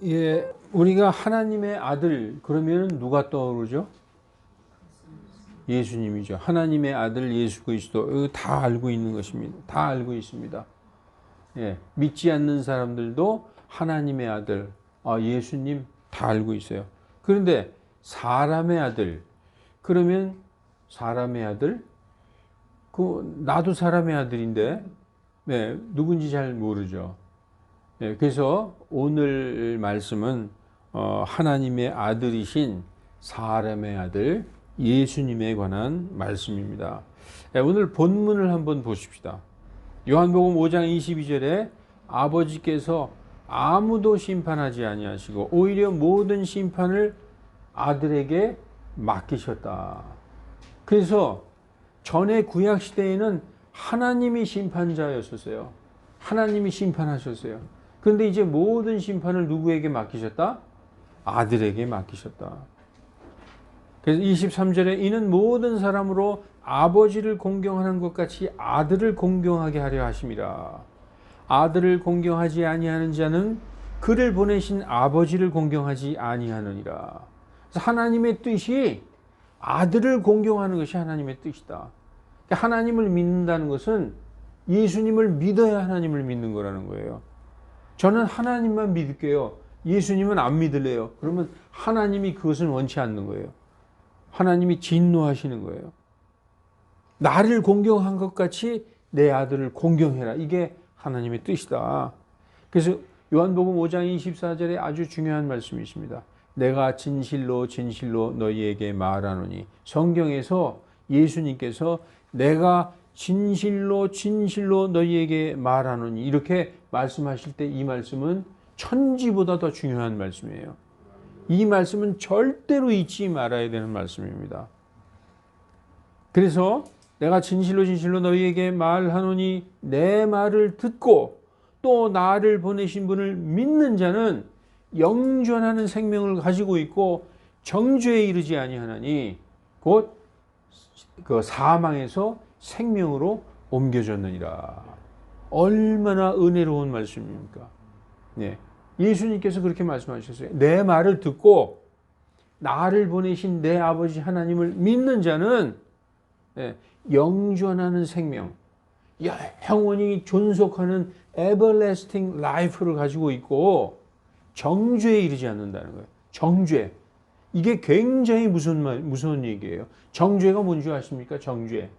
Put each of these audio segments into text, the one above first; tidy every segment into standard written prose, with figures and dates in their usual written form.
예, 우리가 하나님의 아들 그러면 누가 떠오르죠? 예수님이죠. 하나님의 아들 예수 그리스도. 이거 다 알고 있는 것입니다. 다 알고 있습니다. 예, 믿지 않는 사람들도 하나님의 아들, 예수님 다 알고 있어요. 그런데 사람의 아들, 그러면 사람의 아들? 나도 사람의 아들인데, 네, 누군지 잘 모르죠. 네, 그래서 오늘 말씀은 하나님의 아들이신 사람의 아들 예수님에 관한 말씀입니다. 네, 오늘 본문을 한번 보십시다. 요한복음 5장 22절에 아버지께서 아무도 심판하지 아니하시고 오히려 모든 심판을 아들에게 맡기셨다. 그래서 전에 구약 시대에는 하나님이 심판자였었어요. 하나님이 심판하셨어요. 그런데 이제 모든 심판을 누구에게 맡기셨다? 아들에게 맡기셨다. 그래서 23절에 이는 모든 사람으로 아버지를 공경하는 것 같이 아들을 공경하게 하려 하심이라. 아들을 공경하지 아니하는 자는 그를 보내신 아버지를 공경하지 아니하느니라. 그래서 하나님의 뜻이 아들을 공경하는 것이 하나님의 뜻이다. 하나님을 믿는다는 것은 예수님을 믿어야 하나님을 믿는 거라는 거예요. 저는 하나님만 믿을게요. 예수님은 안 믿을래요. 그러면 하나님이 그것은 원치 않는 거예요. 하나님이 진노하시는 거예요. 나를 공경한 것 같이 내 아들을 공경해라. 이게 하나님의 뜻이다. 그래서 요한복음 5장 24절에 아주 중요한 말씀이 있습니다. 내가 진실로 진실로 너희에게 말하노니. 성경에서 예수님께서 내가 진실로 진실로 너희에게 말하노니 이렇게 말씀하실 때 이 말씀은 천지보다 더 중요한 말씀이에요. 이 말씀은 절대로 잊지 말아야 되는 말씀입니다. 그래서 내가 진실로 진실로 너희에게 말하노니 내 말을 듣고 또 나를 보내신 분을 믿는 자는 영존하는 생명을 가지고 있고 정죄에 이르지 아니하나니 곧 그 사망에서 생명으로 옮겨졌느니라. 얼마나 은혜로운 말씀입니까? 네. 예수님께서 그렇게 말씀하셨어요. 내 말을 듣고 나를 보내신 내 아버지 하나님을 믿는 자는 영존하는 생명, 영원히 존속하는 everlasting life를 가지고 있고 정죄에 이르지 않는다는 거예요. 정죄. 이게 굉장히 무서운 얘기예요. 정죄가 뭔지 아십니까? 정죄.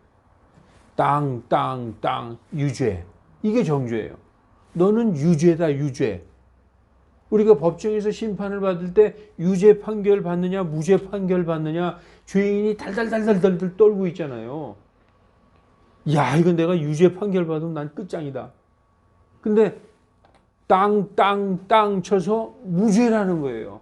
땅, 유죄. 이게 정죄예요. 너는 유죄다, 유죄. 우리가 법정에서 심판을 받을 때 유죄 판결 받느냐, 무죄 판결 받느냐, 죄인이 달달달달 떨고 있잖아요. 야, 이건 내가 유죄 판결 받으면 난 끝장이다. 근데 땅 쳐서 무죄라는 거예요.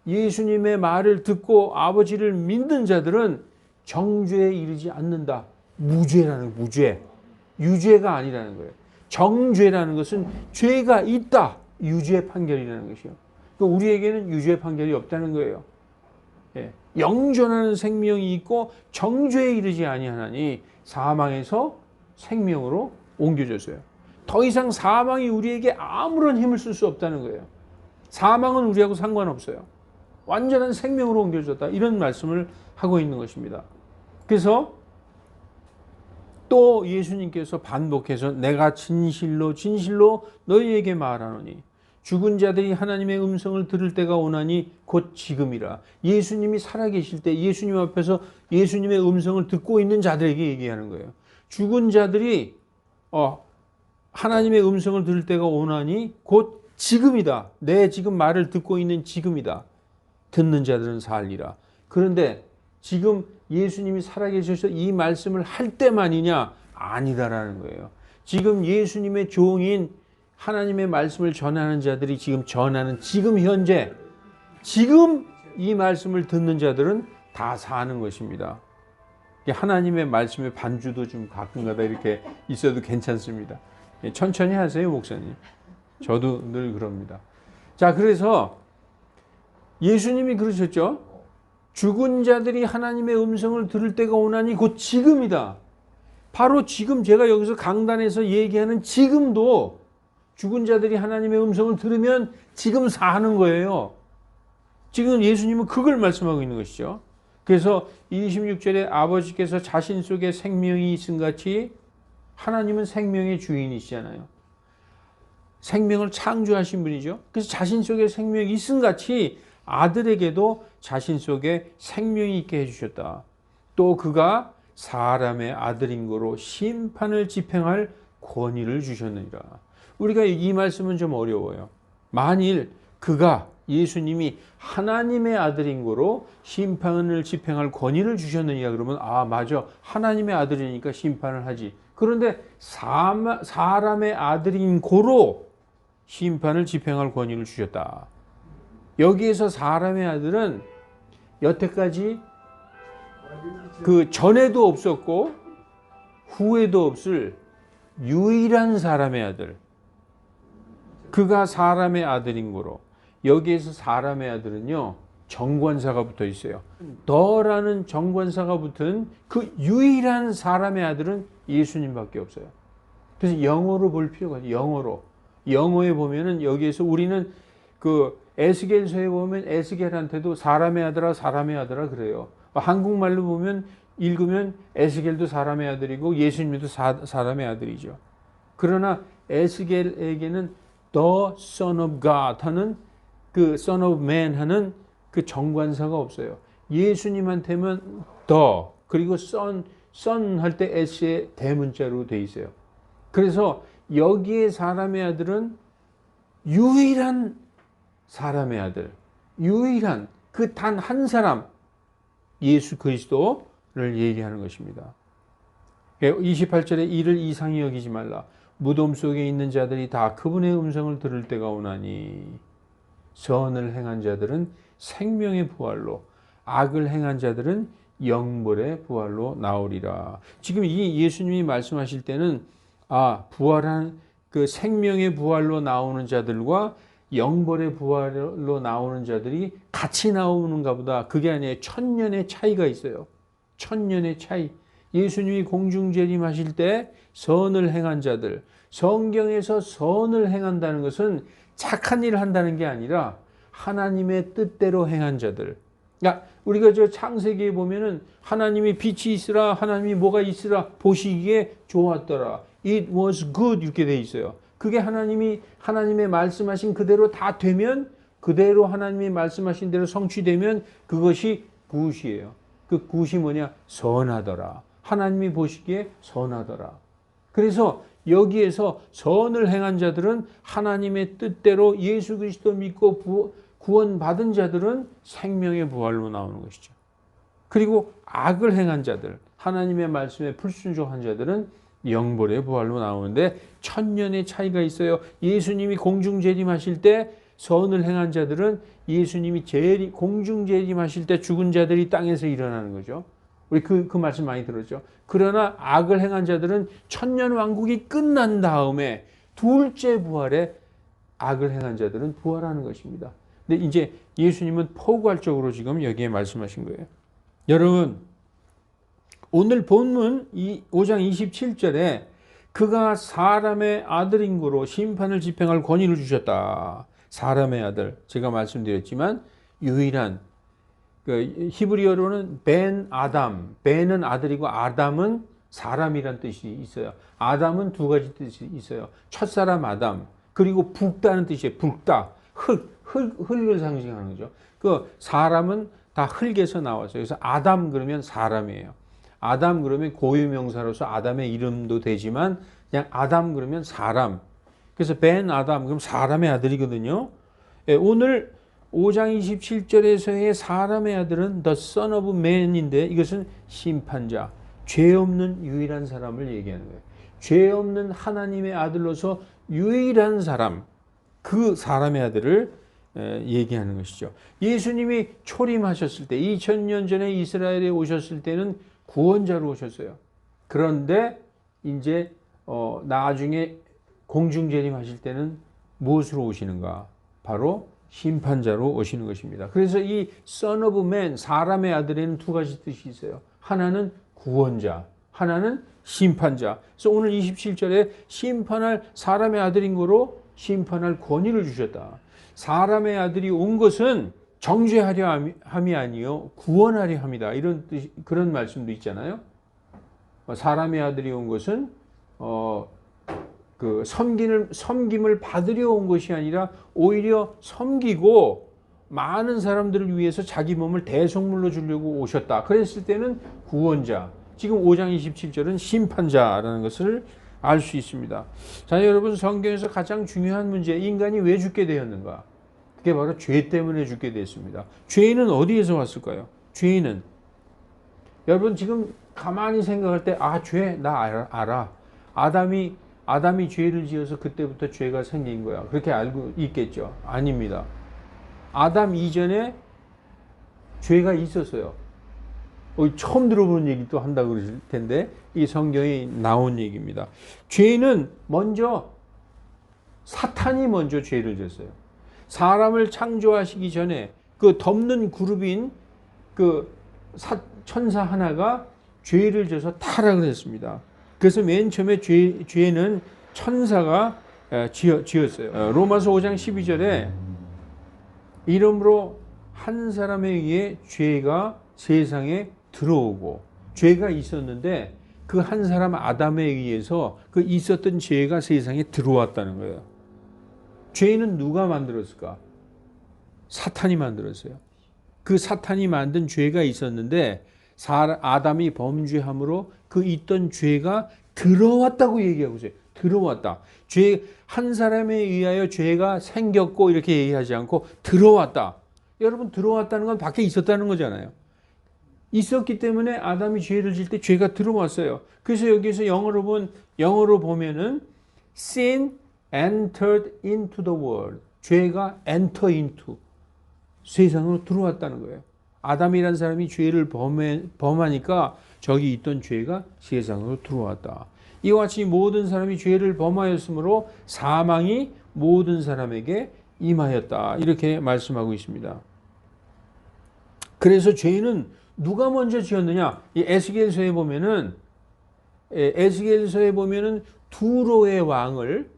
예수님의 말을 듣고 아버지를 믿는 자들은 정죄에 이르지 않는다. 무죄라는 무죄. 유죄가 아니라는 거예요. 정죄라는 것은 죄가 있다. 유죄 판결이라는 것이요. 그러니까 우리에게는 유죄 판결이 없다는 거예요. 영존하는 생명이 있고 정죄에 이르지 아니하나니 사망에서 생명으로 옮겨졌어요. 더 이상 사망이 우리에게 아무런 힘을 쓸 수 없다는 거예요. 사망은 우리하고 상관없어요. 완전한 생명으로 옮겨졌다. 이런 말씀을 하고 있는 것입니다. 그래서 또 예수님께서 반복해서 내가 진실로 진실로 너희에게 말하노니 죽은 자들이 하나님의 음성을 들을 때가 오나니 곧 지금이라. 예수님이 살아계실 때 예수님 앞에서 예수님의 음성을 듣고 있는 자들에게 얘기하는 거예요. 죽은 자들이 하나님의 음성을 들을 때가 오나니 곧 지금이다. 내 지금 말을 듣고 있는 지금이다. 듣는 자들은 살리라. 그런데 지금 예수님이 살아계셔서 이 말씀을 할 때만이냐? 아니다라는 거예요. 지금 예수님의 종인 하나님의 말씀을 전하는 자들이 지금 전하는 지금 현재 지금 이 말씀을 듣는 자들은 다 사는 것입니다. 하나님의 말씀의 반주도 좀 가끔가다 이렇게 있어도 괜찮습니다. 천천히 하세요, 목사님. 저도 늘 그럽니다. 자, 그래서 예수님이 그러셨죠. 죽은 자들이 하나님의 음성을 들을 때가 오나니 곧 지금이다. 바로 지금 제가 여기서 강단에서 얘기하는 지금도 죽은 자들이 하나님의 음성을 들으면 지금 사는 거예요. 지금 예수님은 그걸 말씀하고 있는 것이죠. 그래서 26절에 아버지께서 자신 속에 생명이 있음 같이 하나님은 생명의 주인이시잖아요. 생명을 창조하신 분이죠. 그래서 자신 속에 생명이 있음 같이 아들에게도 자신 속에 생명이 있게 해주셨다. 또 그가 사람의 아들인 거로 심판을 집행할 권위를 주셨느니라. 우리가 이 말씀은 좀 어려워요. 만일 그가 예수님이 하나님의 아들인 거로 심판을 집행할 권위를 주셨느냐 그러면 아 맞아 하나님의 아들이니까 심판을 하지. 그런데 사람의 아들인 고로 심판을 집행할 권위를 주셨다. 여기에서 사람의 아들은 여태까지 그 전에도 없었고 후에도 없을 유일한 사람의 아들. 그가 사람의 아들인 거로. 여기에서 사람의 아들은요 정관사가 붙어 있어요. 더라는 정관사가 붙은 그 유일한 사람의 아들은 예수님밖에 없어요. 그래서 영어로 볼 필요가 있어요. 영어로. 영어에 보면은 여기에서 우리는 그 에스겔서에 보면 에스겔한테도 사람의 아들아 그래요. 한국말로 보면 읽으면 에스겔도 사람의 아들이고 예수님도 사람의 아들이죠. 그러나 에스겔에게는 The Son of God 하는 그 Son of Man 하는 그 정관사가 없어요. 예수님한테는 The 그리고 Son 할 때 S의 대문자로 돼 있어요. 그래서 여기에 사람의 아들은 유일한 사람의 아들, 유일한 그 단 한 사람 예수 그리스도를 얘기하는 것입니다. 28절에 이를 이상히 여기지 말라. 무덤 속에 있는 자들이 다 그분의 음성을 들을 때가 오나니 선을 행한 자들은 생명의 부활로 악을 행한 자들은 영벌의 부활로 나오리라. 지금 이 예수님이 말씀하실 때는 부활한 그 생명의 부활로 나오는 자들과 영벌의 부활로 나오는 자들이 같이 나오는가 보다. 그게 아니에요. 천년의 차이가 있어요. 천년의 차이. 예수님이 공중재림하실 때 선을 행한 자들, 성경에서 선을 행한다는 것은 착한 일을 한다는 게 아니라 하나님의 뜻대로 행한 자들. 그러니까 우리가 저 창세기에 보면은 하나님이 빛이 있으라, 하나님이 뭐가 있으라 보시기에 좋았더라. It was good 이렇게 돼 있어요. 그게 하나님의 말씀하신 그대로 다 되면, 그대로 하나님이 말씀하신 대로 성취되면 그것이 굿이에요. 그 굿이 뭐냐? 선하더라. 하나님이 보시기에 선하더라. 그래서 여기에서 선을 행한 자들은 하나님의 뜻대로 예수 그리스도 믿고 구원받은 자들은 생명의 부활로 나오는 것이죠. 그리고 악을 행한 자들, 하나님의 말씀에 불순종한 자들은 영벌의 부활로 나오는데 천년의 차이가 있어요. 예수님이 공중재림하실 때 선을 행한 자들은 예수님이 공중재림하실 때 죽은 자들이 땅에서 일어나는 거죠. 우리 그 말씀 많이 들었죠. 그러나 악을 행한 자들은 천년 왕국이 끝난 다음에 둘째 부활에 악을 행한 자들은 부활하는 것입니다. 근데 이제 예수님은 포괄적으로 지금 여기에 말씀하신 거예요. 여러분, 오늘 본문 5장 27절에 그가 사람의 아들인 거로 심판을 집행할 권위를 주셨다. 사람의 아들. 제가 말씀드렸지만 유일한 히브리어로는 벤 아담. 벤은 아들이고 아담은 사람이란 뜻이 있어요. 아담은 두 가지 뜻이 있어요. 첫사람 아담. 그리고 붓다는 뜻이에요. 붓다. 흙을 상징하는 거죠. 그 사람은 다 흙에서 나왔어요. 그래서 아담 그러면 사람이에요. 아담 그러면 고유명사로서 아담의 이름도 되지만 그냥 아담 그러면 사람. 그래서 벤 아담 그럼 사람의 아들이거든요. 오늘 5장 27절에서의 사람의 아들은 the son of man인데 이것은 심판자, 죄 없는 유일한 사람을 얘기하는 거예요. 죄 없는 하나님의 아들로서 유일한 사람, 그 사람의 아들을 얘기하는 것이죠. 예수님이 초림하셨을 때 2000년 전에 이스라엘에 오셨을 때는 구원자로 오셨어요. 그런데 이제 나중에 공중재림하실 때는 무엇으로 오시는가? 바로 심판자로 오시는 것입니다. 그래서 이 Son of Man, 사람의 아들에는 두 가지 뜻이 있어요. 하나는 구원자, 하나는 심판자. 그래서 오늘 27절에 심판할 사람의 아들인 거로 심판할 권위를 주셨다. 사람의 아들이 온 것은 정죄하려 함이 아니요 구원하려 함이다. 이런 뜻, 그런 말씀도 있잖아요. 사람의 아들이 온 것은 그 섬김을 받으려 온 것이 아니라 오히려 섬기고 많은 사람들을 위해서 자기 몸을 대속물로 주려고 오셨다. 그랬을 때는 구원자. 지금 5장 27절은 심판자라는 것을 알 수 있습니다. 자, 여러분, 성경에서 가장 중요한 문제, 인간이 왜 죽게 되었는가? 그게 바로 죄 때문에 죽게 됐습니다. 죄는 어디에서 왔을까요? 죄는 여러분 지금 가만히 생각할 때 죄 나 알아. 아담이 죄를 지어서 그때부터 죄가 생긴 거야. 그렇게 알고 있겠죠? 아닙니다. 아담 이전에 죄가 있었어요. 처음 들어보는 얘기 또 한다고 그러실 텐데 이 성경에 나온 얘기입니다. 죄는 먼저 사탄이 먼저 죄를 졌어요. 사람을 창조하시기 전에 그 덮는 그룹인 그 천사 하나가 죄를 져서 타락을 했습니다. 그래서 맨 처음에 죄는 천사가 지었어요. 로마서 5장 12절에 이러므로 한 사람에 의해 죄가 세상에 들어오고 죄가 있었는데 그 한 사람 아담에 의해서 그 있었던 죄가 세상에 들어왔다는 거예요. 죄는 누가 만들었을까? 사탄이 만들었어요. 그 사탄이 만든 죄가 있었는데 아담이 범죄함으로 그 있던 죄가 들어왔다고 얘기하고 있어요. 들어왔다. 한 사람에 의하여 죄가 생겼고 이렇게 얘기하지 않고 들어왔다. 여러분 들어왔다는 건 밖에 있었다는 거잖아요. 있었기 때문에 아담이 죄를 질 때 죄가 들어왔어요. 그래서 여기서 영어로 보면은 sin entered into the world. 죄가 enter into 세상으로 들어왔다는 거예요. 아담이라는 사람이 죄를 범하니까 저기 있던 죄가 세상으로 들어왔다. 이와 같이 모든 사람이 죄를 범하였으므로 사망이 모든 사람에게 임하였다. 이렇게 말씀하고 있습니다. 그래서 죄는 누가 먼저 지었느냐? 이 에스겔서에 보면은 두로의 왕을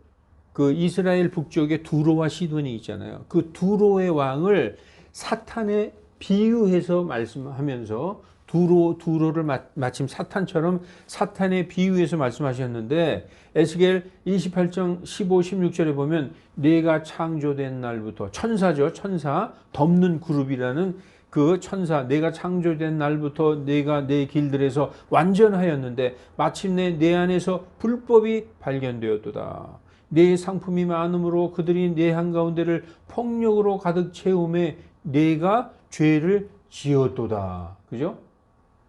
그 이스라엘 북쪽에 두로와 시돈이 있잖아요. 그 두로의 왕을 사탄에 비유해서 말씀하면서 두로를 마침 사탄처럼 사탄에 비유해서 말씀하셨는데 에스겔 28장 15, 16절에 보면 내가 창조된 날부터 천사죠. 천사 덮는 그룹이라는 그 천사 내가 창조된 날부터 내가 내 길들에서 완전하였는데 마침내 내 안에서 불법이 발견되었도다. 내 상품이 많음으로 그들이 내 한가운데를 폭력으로 가득 채우매 내가 죄를 지었도다. 그죠?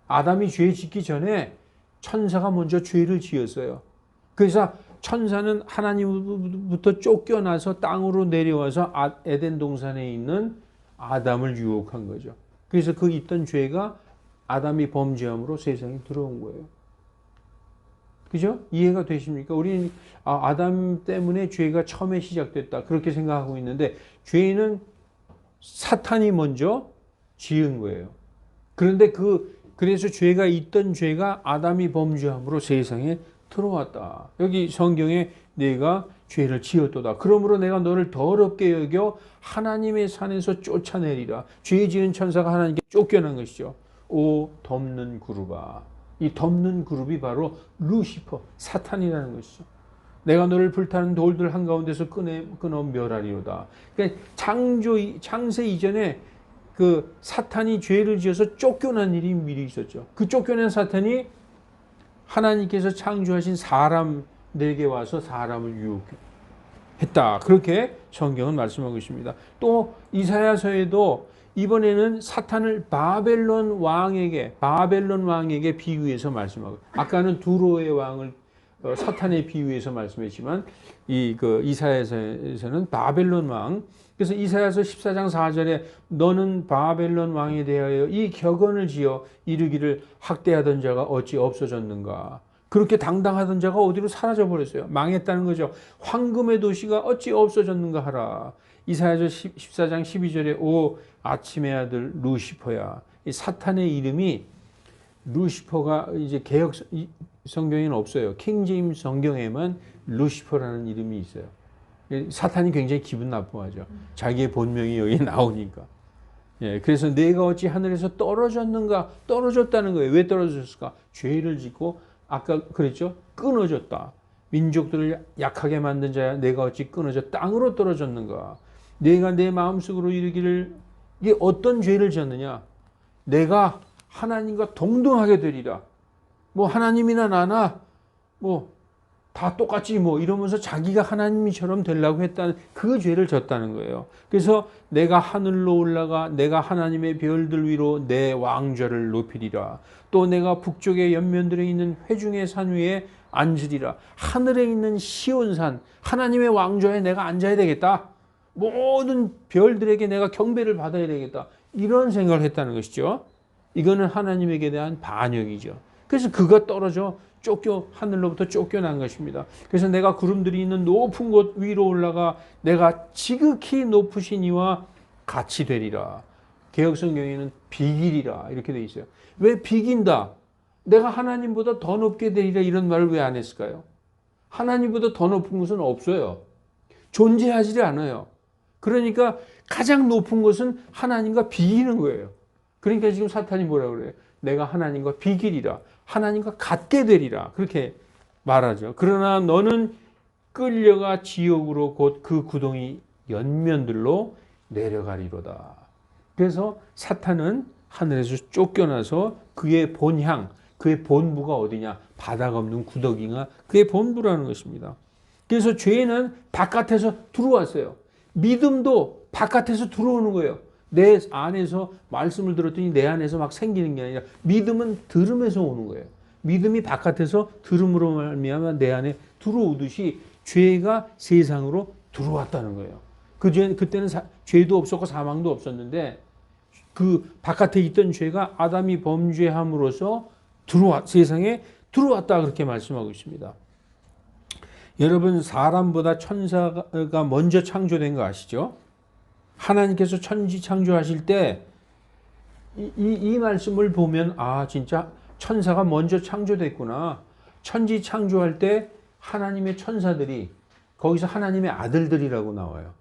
아담이 죄 짓기 전에 천사가 먼저 죄를 지었어요. 그래서 천사는 하나님부터 쫓겨나서 땅으로 내려와서 에덴 동산에 있는 아담을 유혹한 거죠. 그래서 그 있던 죄가 아담이 범죄함으로 세상에 들어온 거예요. 그죠? 이해가 되십니까? 우리는 아담 때문에 죄가 처음에 시작됐다. 그렇게 생각하고 있는데 죄는 사탄이 먼저 지은 거예요. 그런데 그래서 죄가 있던 죄가 아담이 범죄함으로 세상에 들어왔다. 여기 성경에 내가 죄를 지었도다. 그러므로 내가 너를 더럽게 여겨 하나님의 산에서 쫓아내리라. 죄 지은 천사가 하나님께 쫓겨난 것이죠. 오 덮는 그룹아. 이 덮는 그룹이 바로 루시퍼, 사탄이라는 것이죠. 내가 너를 불타는 돌들 한가운데서 끊어 멸하리로다. 그러니까 창세 이전에 그 사탄이 죄를 지어서 쫓겨난 일이 미리 있었죠. 그 쫓겨난 사탄이 하나님께서 창조하신 사람들에게 와서 사람을 유혹했다. 그렇게 성경은 말씀하고 있습니다. 또 이사야서에도 이번에는 사탄을 바벨론 왕에게 비유해서 말씀하고, 아까는 두로의 왕을 사탄에 비유해서 말씀했지만 이사야서에서는 바벨론 왕. 그래서 이사야서 14장 4절에 너는 바벨론 왕에 대하여 이 격언을 지어 이르기를 학대하던 자가 어찌 없어졌는가. 그렇게 당당하던 자가 어디로 사라져 버렸어요. 망했다는 거죠. 황금의 도시가 어찌 없어졌는가 하라. 이사야서 14장 12절에 오 아침의 아들 루시퍼야. 이 사탄의 이름이 루시퍼가 이제 개역 성경에는 없어요. 킹제임스 성경에만 루시퍼라는 이름이 있어요. 사탄이 굉장히 기분 나빠하죠. 자기의 본명이 여기 나오니까. 예, 그래서 내가 어찌 하늘에서 떨어졌는가? 떨어졌다는 거예요. 왜 떨어졌을까? 죄를 짓고 아까 그랬죠? 끊어졌다. 민족들을 약하게 만든 자야 내가 어찌 끊어져 땅으로 떨어졌는가? 내가 내 마음속으로 이르기를 이게 어떤 죄를 지었느냐? 내가 하나님과 동등하게 되리라. 뭐 하나님이나 나나 뭐 다 똑같지 뭐 이러면서 자기가 하나님처럼 되려고 했다는 그 죄를 졌다는 거예요. 그래서 내가 하늘로 올라가 내가 하나님의 별들 위로 내 왕좌를 높이리라. 또 내가 북쪽의 연면들에 있는 회중의 산 위에 앉으리라. 하늘에 있는 시온산 하나님의 왕좌에 내가 앉아야 되겠다. 모든 별들에게 내가 경배를 받아야 되겠다. 이런 생각을 했다는 것이죠. 이거는 하나님에게 대한 반역이죠. 그래서 그가 떨어져 하늘로부터 쫓겨난 것입니다. 그래서 내가 구름들이 있는 높은 곳 위로 올라가 내가 지극히 높으신 이와 같이 되리라. 개역성경에는 비기리라 이렇게 돼 있어요. 왜 비긴다? 내가 하나님보다 더 높게 되리라 이런 말을 왜 안 했을까요? 하나님보다 더 높은 것은 없어요. 존재하지 않아요. 그러니까 가장 높은 것은 하나님과 비기는 거예요. 그러니까 지금 사탄이 뭐라고 그래요? 내가 하나님과 비기리라. 하나님과 같게 되리라. 그렇게 말하죠. 그러나 너는 끌려가 지옥으로 곧 그 구덩이 연면들로 내려가리로다. 그래서 사탄은 하늘에서 쫓겨나서 그의 본향, 그의 본부가 어디냐? 바닥 없는 구덩이가 그의 본부라는 것입니다. 그래서 죄는 바깥에서 들어왔어요. 믿음도 바깥에서 들어오는 거예요. 내 안에서 말씀을 들었더니 내 안에서 막 생기는 게 아니라 믿음은 들음에서 오는 거예요. 믿음이 바깥에서 들음으로 말미암아 내 안에 들어오듯이 죄가 세상으로 들어왔다는 거예요. 그때는 죄도 없었고 사망도 없었는데 그 바깥에 있던 죄가 아담이 범죄함으로써 세상에 들어왔다 그렇게 말씀하고 있습니다. 여러분 사람보다 천사가 먼저 창조된 거 아시죠? 하나님께서 천지 창조하실 때 이 말씀을 보면 아 진짜 천사가 먼저 창조됐구나. 천지 창조할 때 하나님의 천사들이 거기서 하나님의 아들들이라고 나와요.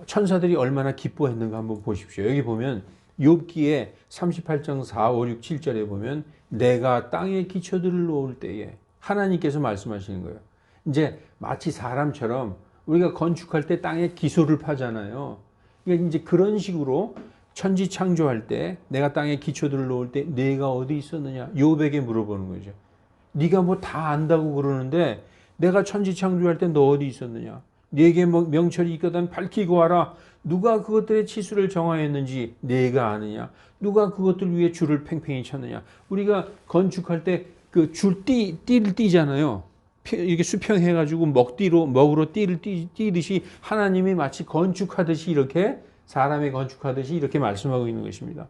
천사들이 얼마나 기뻐했는가 한번 보십시오. 여기 보면 욥기에 38장 4, 5, 6, 7절에 보면 내가 땅에 기초들을 놓을 때에 하나님께서 말씀하시는 거예요. 이제 마치 사람처럼 우리가 건축할 때 땅에 기초를 파잖아요. 그러니까 이제 그런 식으로 천지 창조할 때 내가 땅에 기초들을 놓을 때 네가 어디 있었느냐 욥에게 물어보는 거죠. 네가 뭐 다 안다고 그러는데 내가 천지 창조할 때 너 어디 있었느냐? 네게 뭐 명철이 있거든 밝히고 와라. 누가 그것들의 치수를 정하였는지 네가 아느냐? 누가 그것들 위에 줄을 팽팽히 쳤느냐? 우리가 건축할 때 그 띠를 띠잖아요. 이렇게 수평해가지고 먹으로 띠를 띠듯이 하나님이 마치 건축하듯이 이렇게 사람이 건축하듯이 이렇게 말씀하고 있는 것입니다.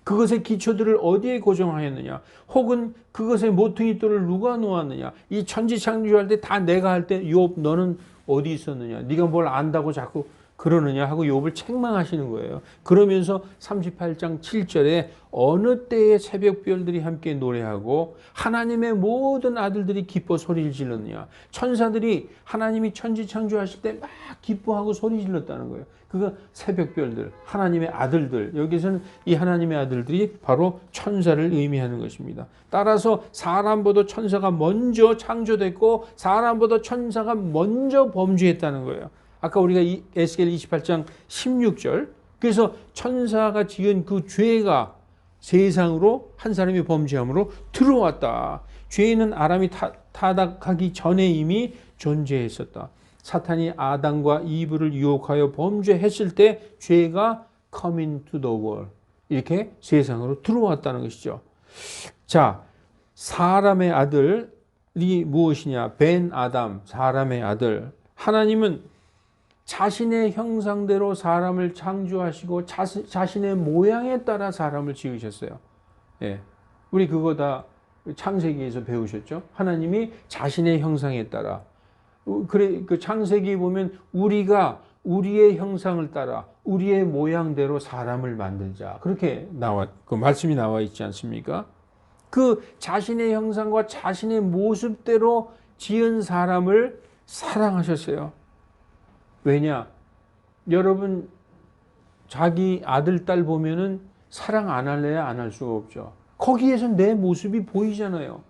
그것의 기초들을 어디에 고정하였느냐? 혹은 그것의 모퉁이돌을 누가 놓았느냐? 이 천지 창조할 때 다 내가 할 때 욥 너는 어디 있었느냐? 네가 뭘 안다고 자꾸 그러느냐 하고 욥을 책망하시는 거예요. 그러면서 38장 7절에 어느 때에 새벽별들이 함께 노래하고 하나님의 모든 아들들이 기뻐 소리를 질렀느냐. 천사들이 하나님이 천지 창조하실 때 막 기뻐하고 소리 질렀다는 거예요. 그거 새벽별들, 하나님의 아들들. 여기서는 이 하나님의 아들들이 바로 천사를 의미하는 것입니다. 따라서 사람보다 천사가 먼저 창조됐고 사람보다 천사가 먼저 범죄했다는 거예요. 아까 우리가 에스겔 28장 16절 그래서 천사가 지은 그 죄가 세상으로 한 사람이 범죄함으로 들어왔다. 죄는 아람이 타락하기 전에 이미 존재했었다. 사탄이 아담과 이브를 유혹하여 범죄했을 때 죄가 come into the world 이렇게 세상으로 들어왔다는 것이죠. 자, 사람의 아들이 무엇이냐? 벤 아담, 사람의 아들. 하나님은 자신의 형상대로 사람을 창조하시고 자신의 모양에 따라 사람을 지으셨어요. 예. 우리 그거 다 창세기에서 배우셨죠? 하나님이 자신의 형상에 따라. 그래, 그 창세기 보면 우리가 우리의 형상을 따라 우리의 모양대로 사람을 만들자. 그렇게 그 말씀이 나와 있지 않습니까? 그 자신의 형상과 자신의 모습대로 지은 사람을 사랑하셨어요. 왜냐? 여러분 자기 아들, 딸 보면은 사랑 안 할래야 안 할 수가 없죠. 거기에서 내 모습이 보이잖아요.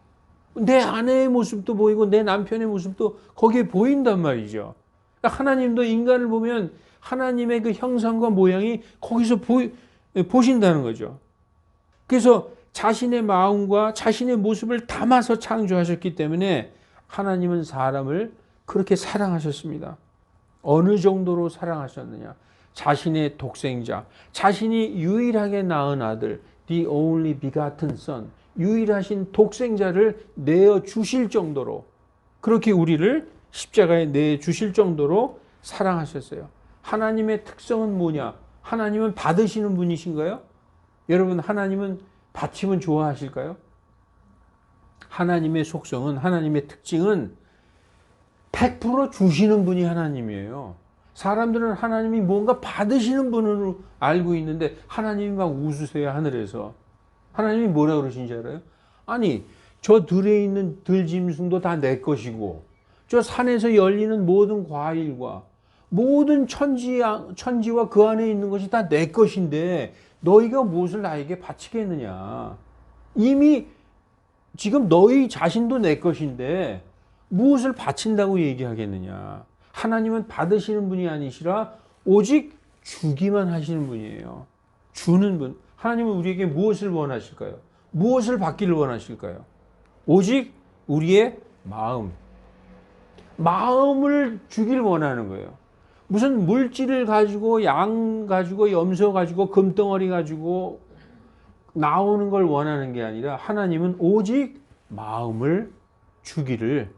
내 아내의 모습도 보이고 내 남편의 모습도 거기에 보인단 말이죠. 그러니까 하나님도 인간을 보면 하나님의 그 형상과 모양이 거기서 보신다는 거죠. 그래서 자신의 마음과 자신의 모습을 담아서 창조하셨기 때문에 하나님은 사람을 그렇게 사랑하셨습니다. 어느 정도로 사랑하셨느냐? 자신의 독생자, 자신이 유일하게 낳은 아들, the only begotten son, 유일하신 독생자를 내어 주실 정도로, 그렇게 우리를 십자가에 내어 주실 정도로 사랑하셨어요. 하나님의 특성은 뭐냐? 하나님은 받으시는 분이신가요? 여러분, 하나님은 받치면 좋아하실까요? 하나님의 속성은, 하나님의 특징은 100% 주시는 분이 하나님이에요. 사람들은 하나님이 뭔가 받으시는 분으로 알고 있는데 하나님이 막 웃으세요, 하늘에서. 하나님이 뭐라 그러신지 알아요? 아니, 저 들에 있는 들짐승도 다 내 것이고, 저 산에서 열리는 모든 과일과 모든 천지와 그 안에 있는 것이 다 내 것인데 너희가 무엇을 나에게 바치겠느냐? 이미 지금 너희 자신도 내 것인데 무엇을 바친다고 얘기하겠느냐? 하나님은 받으시는 분이 아니시라 오직 주기만 하시는 분이에요. 주는 분. 하나님은 우리에게 무엇을 원하실까요? 무엇을 받기를 원하실까요? 오직 우리의 마음을 주길 원하는 거예요. 무슨 물질을 가지고, 양 가지고, 염소 가지고, 금덩어리 가지고 나오는 걸 원하는 게 아니라 하나님은 오직 마음을 주기를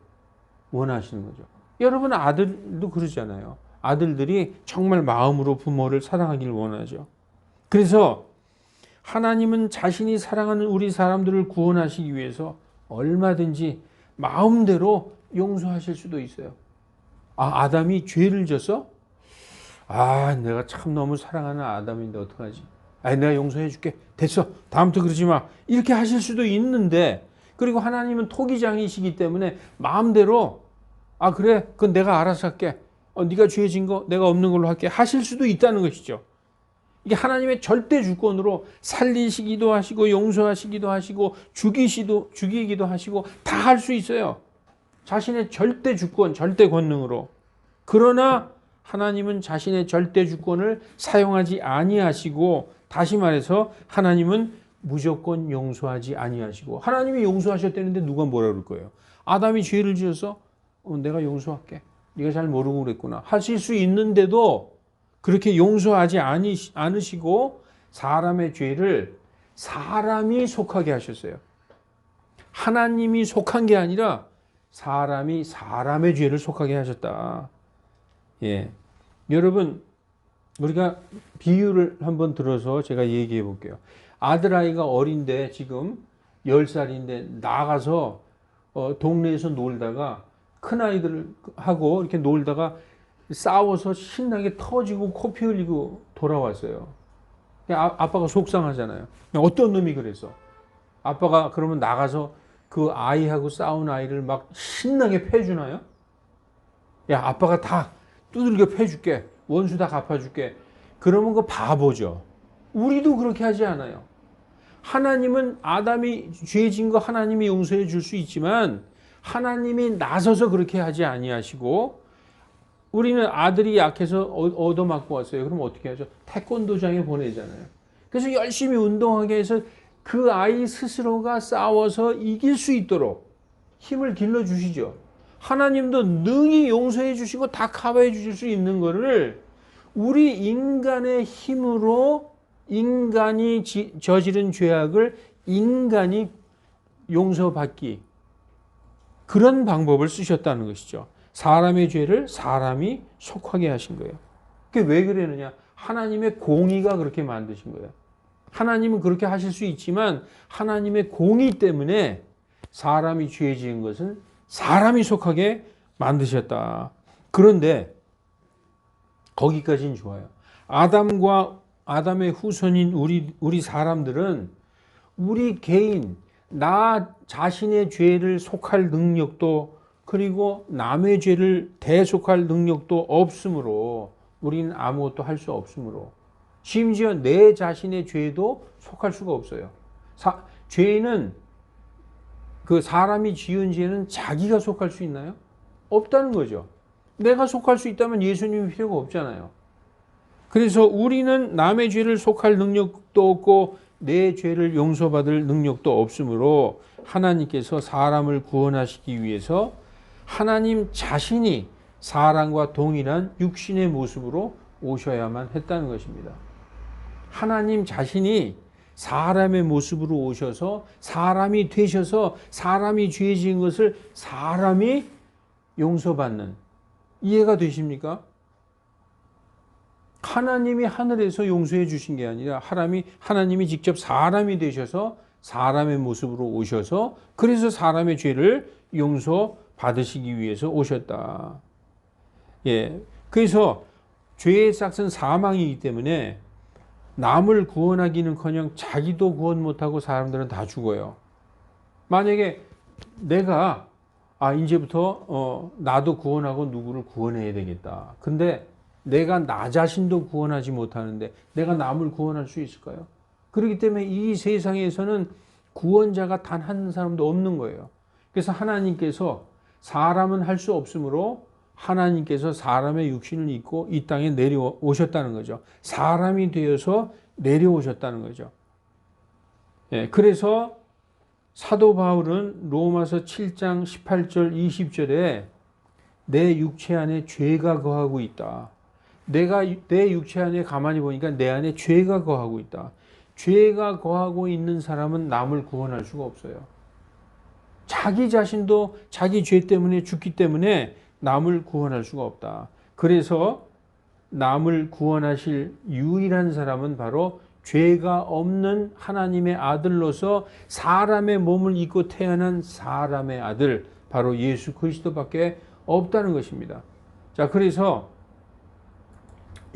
원하시는 거죠. 여러분 아들도 그러잖아요. 아들들이 정말 마음으로 부모를 사랑하기를 원하죠. 그래서 하나님은 자신이 사랑하는 우리 사람들을 구원하시기 위해서 얼마든지 마음대로 용서하실 수도 있어요. 아담이 죄를 져서 내가 참 너무 사랑하는 아담인데 어떡하지? 내가 용서해 줄게. 됐어. 다음부터 그러지 마. 이렇게 하실 수도 있는데, 그리고 하나님은 토기장이시기 때문에 마음대로 그래, 그건 내가 알아서 할게. 네가 죄 진 거 내가 없는 걸로 할게. 하실 수도 있다는 것이죠. 이게 하나님의 절대 주권으로 살리시기도 하시고 용서하시기도 하시고 죽이기도 하시고 다 할 수 있어요. 자신의 절대 주권, 절대 권능으로. 그러나 하나님은 자신의 절대 주권을 사용하지 아니하시고, 다시 말해서 하나님은 무조건 용서하지 아니하시고, 하나님이 용서하셨다는데 누가 뭐라 그럴 거예요? 아담이 죄를 지어서 내가 용서할게. 네가 잘 모르고 그랬구나. 하실 수 있는데도 그렇게 용서하지 않으시고 사람의 죄를 사람이 속하게 하셨어요. 하나님이 속한 게 아니라 사람이 사람의 죄를 속하게 하셨다. 예. 여러분, 우리가 비유를 한번 들어서 제가 얘기해 볼게요. 아들아이가 어린데 지금 10살인데 나가서 동네에서 놀다가 큰아이들하고 이렇게 놀다가 싸워서 신나게 터지고 코피 흘리고 돌아왔어요. 아빠가 속상하잖아요. 어떤 놈이 그래서 아빠가 그러면 나가서 그 아이하고 싸운 아이를 막 신나게 패주나요? 야, 아빠가 다 두들겨 패줄게. 원수 다 갚아줄게. 그러면 그 바보죠. 우리도 그렇게 하지 않아요. 하나님은 아담이 죄 진 거 하나님이 용서해 줄 수 있지만 하나님이 나서서 그렇게 하지 아니하시고, 우리는 아들이 약해서 얻어맞고 왔어요. 그럼 어떻게 하죠? 태권도장에 보내잖아요. 그래서 열심히 운동하게 해서 그 아이 스스로가 싸워서 이길 수 있도록 힘을 길러주시죠. 하나님도 능히 용서해 주시고 다 커버해 주실 수 있는 거를 우리 인간의 힘으로 인간이 저지른 죄악을 인간이 용서받기, 그런 방법을 쓰셨다는 것이죠. 사람의 죄를 사람이 속하게 하신 거예요. 그게 왜 그러느냐? 하나님의 공의가 그렇게 만드신 거예요. 하나님은 그렇게 하실 수 있지만 하나님의 공의 때문에 사람이 죄 지은 것은 사람이 속하게 만드셨다. 그런데 거기까지는 좋아요. 아담의 후손인 우리 사람들은 우리 개인, 나 자신의 죄를 속할 능력도 그리고 남의 죄를 대속할 능력도 없으므로 우리는 아무것도 할 수 없으므로 심지어 내 자신의 죄도 속할 수가 없어요. 죄는 그 사람이 지은 죄는 자기가 속할 수 있나요? 없다는 거죠. 내가 속할 수 있다면 예수님이 필요가 없잖아요. 그래서 우리는 남의 죄를 속할 능력도 없고 내 죄를 용서받을 능력도 없으므로 하나님께서 사람을 구원하시기 위해서 하나님 자신이 사람과 동일한 육신의 모습으로 오셔야만 했다는 것입니다. 하나님 자신이 사람의 모습으로 오셔서 사람이 되셔서 사람이 죄 지은 것을 사람이 용서받는, 이해가 되십니까? 하나님이 하늘에서 용서해 주신 게 아니라 하나님이 직접 사람이 되셔서 사람의 모습으로 오셔서 그래서 사람의 죄를 용서받으시기 위해서 오셨다. 예. 그래서 죄의 싹은 사망이기 때문에 남을 구원하기는커녕 자기도 구원 못하고 사람들은 다 죽어요. 만약에 내가 이제부터 나도 구원하고 누구를 구원해야 되겠다. 근데 내가 나 자신도 구원하지 못하는데 내가 남을 구원할 수 있을까요? 그렇기 때문에 이 세상에서는 구원자가 단 한 사람도 없는 거예요. 그래서 하나님께서 사람은 할 수 없으므로 하나님께서 사람의 육신을 입고 이 땅에 내려오셨다는 거죠. 사람이 되어서 내려오셨다는 거죠. 예, 그래서 사도 바울은 로마서 7장 18절 20절에 내 육체 안에 죄가 거하고 있다. 내가 내 육체 안에 가만히 보니까 내 안에 죄가 거하고 있다. 죄가 거하고 있는 사람은 남을 구원할 수가 없어요. 자기 자신도 자기 죄 때문에 죽기 때문에 남을 구원할 수가 없다. 그래서 남을 구원하실 유일한 사람은 바로 죄가 없는 하나님의 아들로서 사람의 몸을 입고 태어난 사람의 아들, 바로 예수 그리스도밖에 없다는 것입니다. 자, 그래서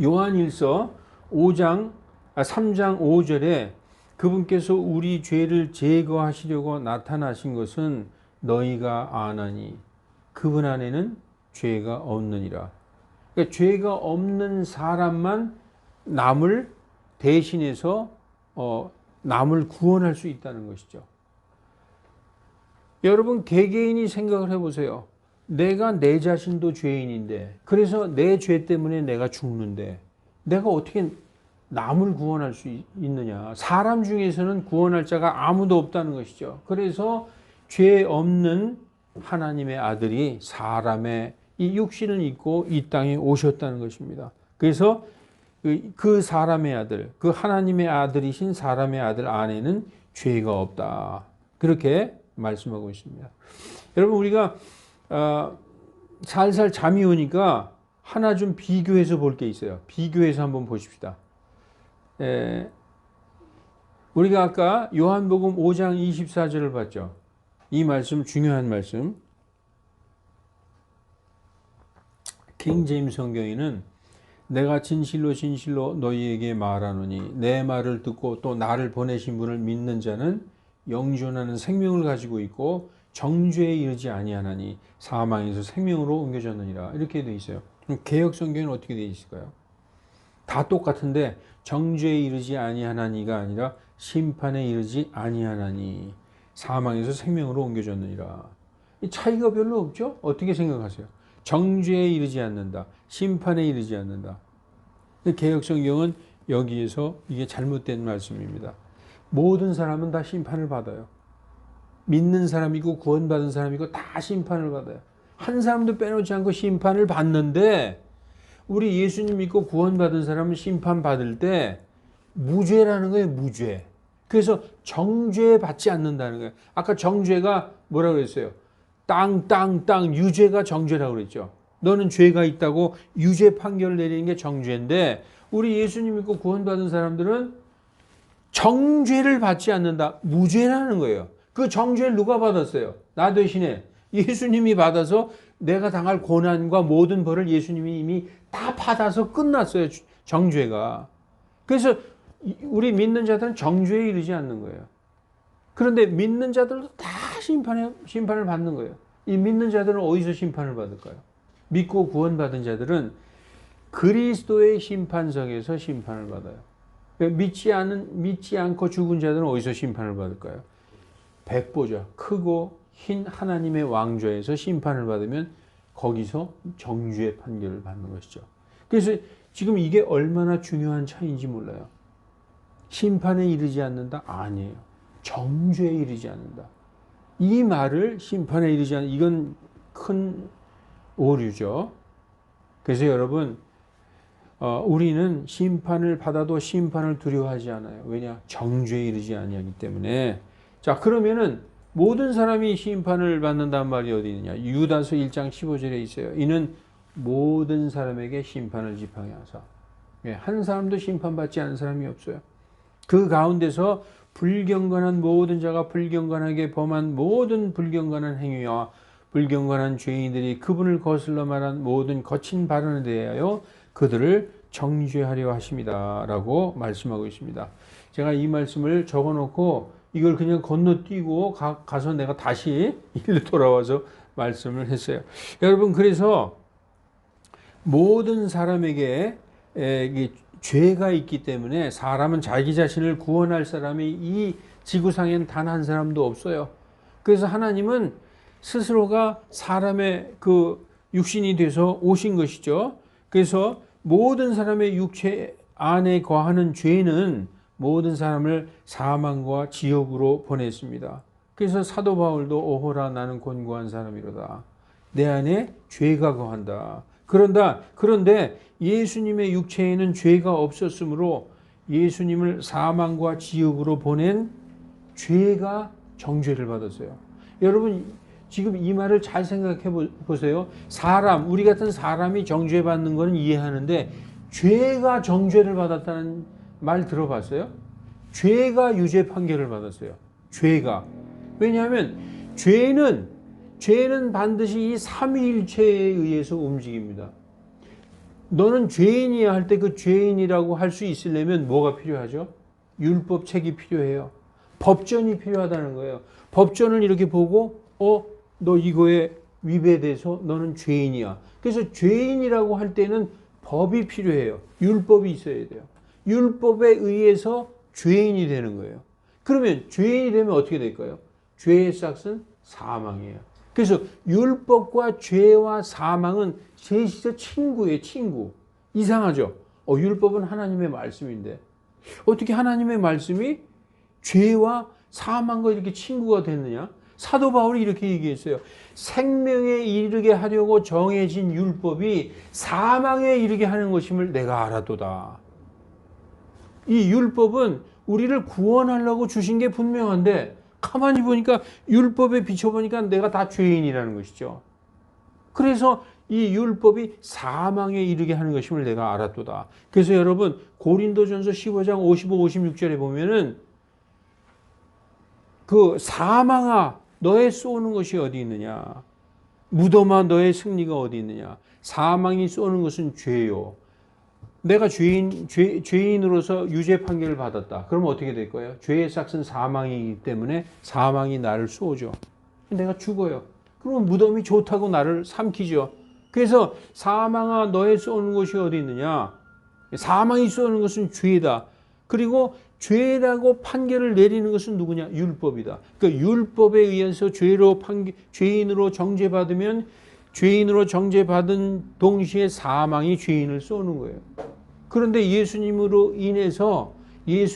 요한일서 3장 5절에 그분께서 우리 죄를 제거하시려고 나타나신 것은 너희가 아나니 그분 안에는 죄가 없느니라. 그러니까 죄가 없는 사람만 남을 대신해서 남을 구원할 수 있다는 것이죠. 여러분 개개인이 생각을 해보세요. 내가 내 자신도 죄인인데 그래서 내 죄 때문에 내가 죽는데 내가 어떻게 남을 구원할 수 있느냐. 사람 중에서는 구원할 자가 아무도 없다는 것이죠. 그래서 죄 없는 하나님의 아들이 사람의 이 육신을 입고 이 땅에 오셨다는 것입니다. 그래서 그 사람의 아들, 그 하나님의 아들이신 사람의 아들 안에는 죄가 없다. 그렇게 말씀하고 있습니다. 여러분 우리가 살살 잠이 오니까 하나 좀 비교해서 볼 게 있어요. 비교해서 한번 보십시다. 우리가 아까 요한복음 5장 24절을 봤죠. 이 말씀 중요한 말씀. 킹 제임스 성경에는 내가 진실로 진실로 너희에게 말하노니 내 말을 듣고 또 나를 보내신 분을 믿는 자는 영존하는 생명을 가지고 있고 정죄에 이르지 아니하나니 사망에서 생명으로 옮겨졌느니라. 이렇게 되어 있어요. 그럼 개역 성경은 어떻게 되어 있을까요? 다 똑같은데 정죄에 이르지 아니하나니가 아니라 심판에 이르지 아니하나니 사망에서 생명으로 옮겨졌느니라. 이 차이가 별로 없죠? 어떻게 생각하세요? 정죄에 이르지 않는다. 심판에 이르지 않는다. 개역 성경은 여기에서 이게 잘못된 말씀입니다. 모든 사람은 다 심판을 받아요. 믿는 사람이고 구원받은 사람이고 다 심판을 받아요. 한 사람도 빼놓지 않고 심판을 받는데 우리 예수님 믿고 구원받은 사람은 심판받을 때 무죄라는 거예요. 무죄. 그래서 정죄 받지 않는다는 거예요. 아까 정죄가 뭐라고 그랬어요? 땅 유죄가 정죄라고 그랬죠. 너는 죄가 있다고 유죄 판결을 내리는 게 정죄인데 우리 예수님 믿고 구원받은 사람들은 정죄를 받지 않는다. 무죄라는 거예요. 그 정죄를 누가 받았어요? 나 대신에 예수님이 받아서 내가 당할 고난과 모든 벌을 예수님이 이미 다 받아서 끝났어요. 정죄가. 그래서 우리 믿는 자들은 정죄에 이르지 않는 거예요. 그런데 믿는 자들도 다 심판을 받는 거예요. 이 믿는 자들은 어디서 심판을 받을까요? 믿고 구원받은 자들은 그리스도의 심판석에서 심판을 받아요. 믿지 않고 죽은 자들은 어디서 심판을 받을까요? 백보자, 크고 흰 하나님의 왕좌에서 심판을 받으면 거기서 정죄의 판결을 받는 것이죠. 그래서 지금 이게 얼마나 중요한 차이인지 몰라요. 심판에 이르지 않는다? 아니에요. 정죄에 이르지 않는다. 이 말을 심판에 이르지 않는다. 이건 큰 오류죠. 그래서 여러분, 우리는 심판을 받아도 심판을 두려워하지 않아요. 왜냐? 정죄에 이르지 아니하기 때문에. 자, 그러면은 모든 사람이 심판을 받는다는 말이 어디 있느냐? 유다서 1장 15절에 있어요. 이는 모든 사람에게 심판을 지팡이 하사. 한 사람도 심판받지 않은 사람이 없어요. 그 가운데서 불경건한 모든 자가 불경건하게 범한 모든 불경건한 행위와 불경건한 죄인들이 그분을 거슬러 말한 모든 거친 발언에 대하여 그들을 정죄하려 하십니다. 라고 말씀하고 있습니다. 제가 이 말씀을 적어놓고 이걸 그냥 건너뛰고 가서 내가 다시 일로 돌아와서 말씀을 했어요. 여러분, 그래서 모든 사람에게 죄가 있기 때문에 사람은 자기 자신을 구원할 사람이 이 지구상엔 단 한 사람도 없어요. 그래서 하나님은 스스로가 사람의 그 육신이 돼서 오신 것이죠. 그래서 모든 사람의 육체 안에 거하는 죄는 모든 사람을 사망과 지옥으로 보냈습니다. 그래서 사도 바울도 오호라 나는 곤고한 사람이로다. 내 안에 죄가 거한다. 그런데 예수님의 육체에는 죄가 없었으므로 예수님을 사망과 지옥으로 보낸 죄가 정죄를 받았어요. 여러분, 지금 이 말을 잘 생각해 보세요. 우리 같은 사람이 정죄받는 것은 이해하는데 죄가 정죄를 받았다는 말 들어봤어요? 죄가 유죄 판결을 받았어요. 죄가. 왜냐하면 죄는 반드시 이 삼위일체에 의해서 움직입니다. 너는 죄인이야 할 때 그 죄인이라고 할 수 있으려면 뭐가 필요하죠? 율법책이 필요해요. 법전이 필요하다는 거예요. 법전을 이렇게 보고 너 이거에 위배돼서 너는 죄인이야. 그래서 죄인이라고 할 때는 법이 필요해요. 율법이 있어야 돼요. 율법에 의해서 죄인이 되는 거예요. 그러면 죄인이 되면 어떻게 될까요? 죄의 싹은 사망이에요. 그래서 율법과 죄와 사망은 셋이서 친구예요. 친구. 이상하죠? 율법은 하나님의 말씀인데 어떻게 하나님의 말씀이 죄와 사망과 이렇게 친구가 됐느냐? 사도 바울이 이렇게 얘기했어요. 생명에 이르게 하려고 정해진 율법이 사망에 이르게 하는 것임을 내가 알아도다. 이 율법은 우리를 구원하려고 주신 게 분명한데 가만히 보니까 율법에 비춰보니까 내가 다 죄인이라는 것이죠. 그래서 이 율법이 사망에 이르게 하는 것임을 내가 알았도다. 그래서 여러분 고린도전서 15장 55, 56절에 보면은 그 사망아 너의 쏘는 것이 어디 있느냐? 무덤아 너의 승리가 어디 있느냐? 사망이 쏘는 것은 죄요. 내가 죄인으로서 유죄 판결을 받았다. 그러면 어떻게 될 거예요? 죄의 삭은 사망이기 때문에 사망이 나를 쏘죠. 내가 죽어요. 그러면 무덤이 좋다고 나를 삼키죠. 그래서 사망아 너의 쏘는 것이 어디 있느냐? 사망이 쏘는 것은 죄다. 그리고 죄라고 판결을 내리는 것은 누구냐? 율법이다. 그러니까 율법에 의해서 죄인으로 정죄받으면 죄인으로 정죄받은 동시에 사망이 죄인을 쏘는 거예요. 그런데 예수님으로 인해서 이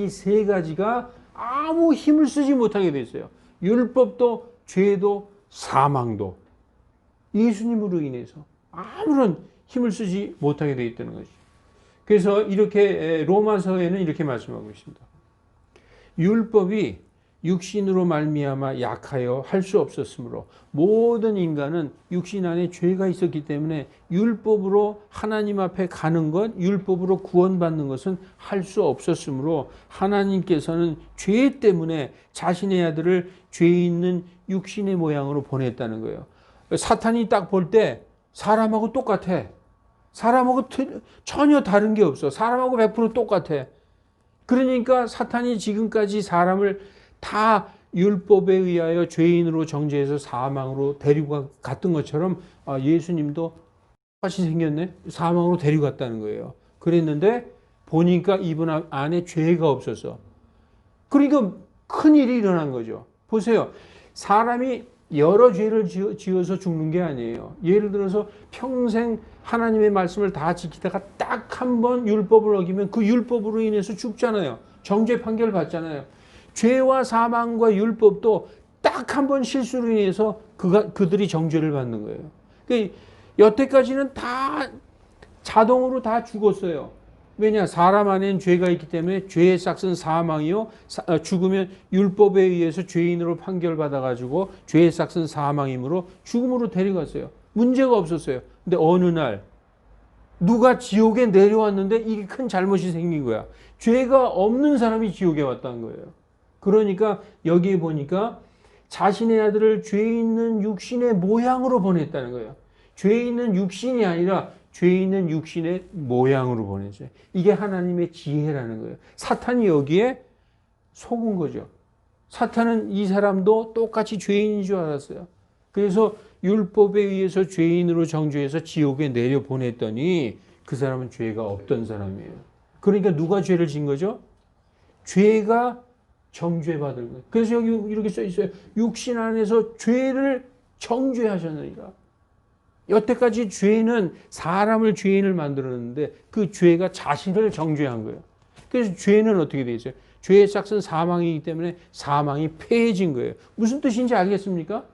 세 가지가 아무 힘을 쓰지 못하게 됐어요. 율법도 죄도 사망도 예수님으로 인해서 아무런 힘을 쓰지 못하게 되어 있다는 것이죠. 그래서 이렇게 로마서에는 이렇게 말씀하고 있습니다. 율법이 육신으로 말미암아 약하여 할 수 없었으므로 모든 인간은 육신 안에 죄가 있었기 때문에 율법으로 하나님 앞에 가는 것, 율법으로 구원받는 것은 할 수 없었으므로 하나님께서는 죄 때문에 자신의 아들을 죄 있는 육신의 모양으로 보냈다는 거예요. 사탄이 딱 볼 때 사람하고 똑같아. 사람하고 전혀 다른 게 없어. 사람하고 100% 똑같아. 그러니까 사탄이 지금까지 사람을 다 율법에 의하여 죄인으로 정죄해서 사망으로 데리고 갔던 것처럼 예수님도 똑같이 생겼네. 사망으로 데리고 갔다는 거예요. 그랬는데 보니까 이분 안에 죄가 없어서, 그러니까 큰일이 일어난 거죠. 보세요. 사람이 여러 죄를 지어서 죽는 게 아니에요. 예를 들어서 평생 하나님의 말씀을 다 지키다가 딱 한 번 율법을 어기면 그 율법으로 인해서 죽잖아요. 정죄 판결 받잖아요. 죄와 사망과 율법도 딱 한 번 실수로 인해서 그들이 정죄를 받는 거예요. 그러니까 여태까지는 다 자동으로 다 죽었어요. 왜냐? 사람 안에는 죄가 있기 때문에 죄의 싹은 사망이요. 죽으면 율법에 의해서 죄인으로 판결받아가지고 죄의 싹은 사망이므로 죽음으로 데려갔어요. 문제가 없었어요. 근데 어느 날 누가 지옥에 내려왔는데 이게 큰 잘못이 생긴 거야. 죄가 없는 사람이 지옥에 왔다는 거예요. 그러니까 여기에 보니까 자신의 아들을 죄 있는 육신의 모양으로 보냈다는 거예요. 죄 있는 육신이 아니라 죄 있는 육신의 모양으로 보내줘요. 이게 하나님의 지혜라는 거예요. 사탄이 여기에 속은 거죠. 사탄은 이 사람도 똑같이 죄인인 줄 알았어요. 그래서 율법에 의해서 죄인으로 정죄해서 지옥에 내려보냈더니 그 사람은 죄가 없던 사람이에요. 그러니까 누가 죄를 진 거죠? 죄가 정죄받을 거예요. 그래서 여기 이렇게 써 있어요. 육신 안에서 죄를 정죄하셨느니라. 여태까지 죄는 사람을 죄인을 만들었는데 그 죄가 자신을 정죄한 거예요. 그래서 죄는 어떻게 되어 있어요? 죄의 싹은 사망이기 때문에 사망이 폐해진 거예요. 무슨 뜻인지 알겠습니까?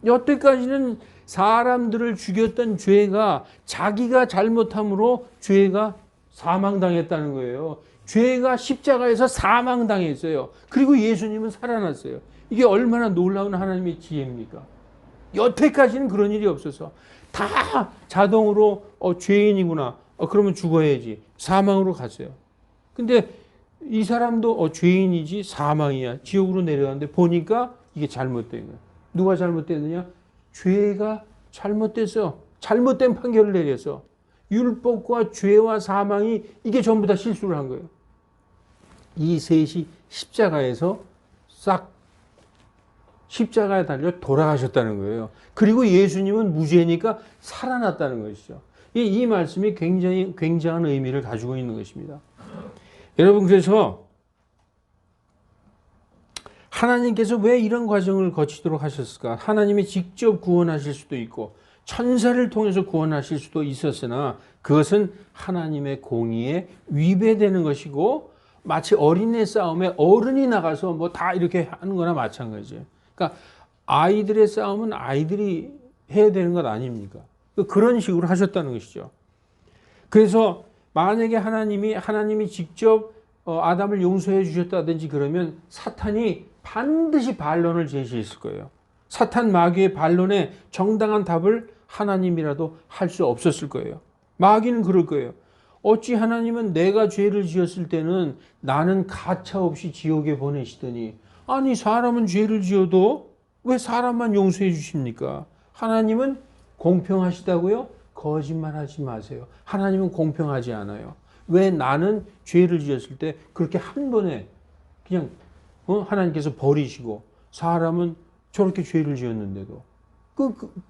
여태까지는 사람들을 죽였던 죄가 자기가 잘못함으로 죄가 사망당했다는 거예요. 죄가 십자가에서 사망당했어요. 그리고 예수님은 살아났어요. 이게 얼마나 놀라운 하나님의 지혜입니까? 여태까지는 그런 일이 없어서 다 자동으로 죄인이구나. 그러면 죽어야지. 사망으로 갔어요. 근데 이 사람도 죄인이지 사망이야. 지옥으로 내려갔는데 보니까 이게 잘못된 거야. 누가 잘못됐느냐? 죄가 잘못됐어. 잘못된 판결을 내려서 율법과 죄와 사망이 이게 전부 다 실수를 한 거예요. 이 셋이 십자가에서 싹 십자가에 달려 돌아가셨다는 거예요. 그리고 예수님은 무죄니까 살아났다는 것이죠. 이 말씀이 굉장히 굉장한 의미를 가지고 있는 것입니다. 여러분, 그래서 하나님께서 왜 이런 과정을 거치도록 하셨을까? 하나님이 직접 구원하실 수도 있고 천사를 통해서 구원하실 수도 있었으나 그것은 하나님의 공의에 위배되는 것이고 마치 어린애 싸움에 어른이 나가서 뭐 다 이렇게 하는 거나 마찬가지예요. 그러니까 아이들의 싸움은 아이들이 해야 되는 것 아닙니까? 그런 식으로 하셨다는 것이죠. 그래서 만약에 하나님이 직접 아담을 용서해 주셨다든지 그러면 사탄이 반드시 반론을 제시했을 거예요. 사탄 마귀의 반론에 정당한 답을 하나님이라도 할 수 없었을 거예요. 마귀는 그럴 거예요. 어찌 하나님은 내가 죄를 지었을 때는 나는 가차없이 지옥에 보내시더니 아니 사람은 죄를 지어도 왜 사람만 용서해 주십니까? 하나님은 공평하시다고요? 거짓말하지 마세요. 하나님은 공평하지 않아요. 왜 나는 죄를 지었을 때 그렇게 한 번에 그냥 하나님께서 버리시고 사람은 저렇게 죄를 지었는데도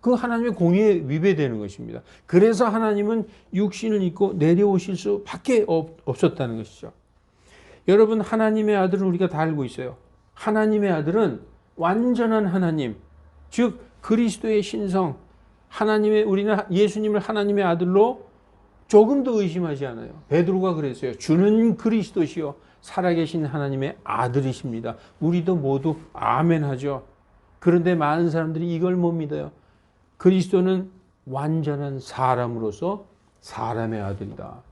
그 하나님의 공의에 위배되는 것입니다. 그래서 하나님은 육신을 입고 내려오실 수밖에 없었다는 것이죠. 여러분, 하나님의 아들은 우리가 다 알고 있어요. 하나님의 아들은 완전한 하나님, 즉 그리스도의 신성, 우리는 예수님을 하나님의 아들로 조금도 의심하지 않아요. 베드로가 그랬어요. 주는 그리스도시요 살아계신 하나님의 아들이십니다. 우리도 모두 아멘 하죠. 그런데 많은 사람들이 이걸 못 믿어요. 그리스도는 완전한 사람으로서 사람의 아들이다.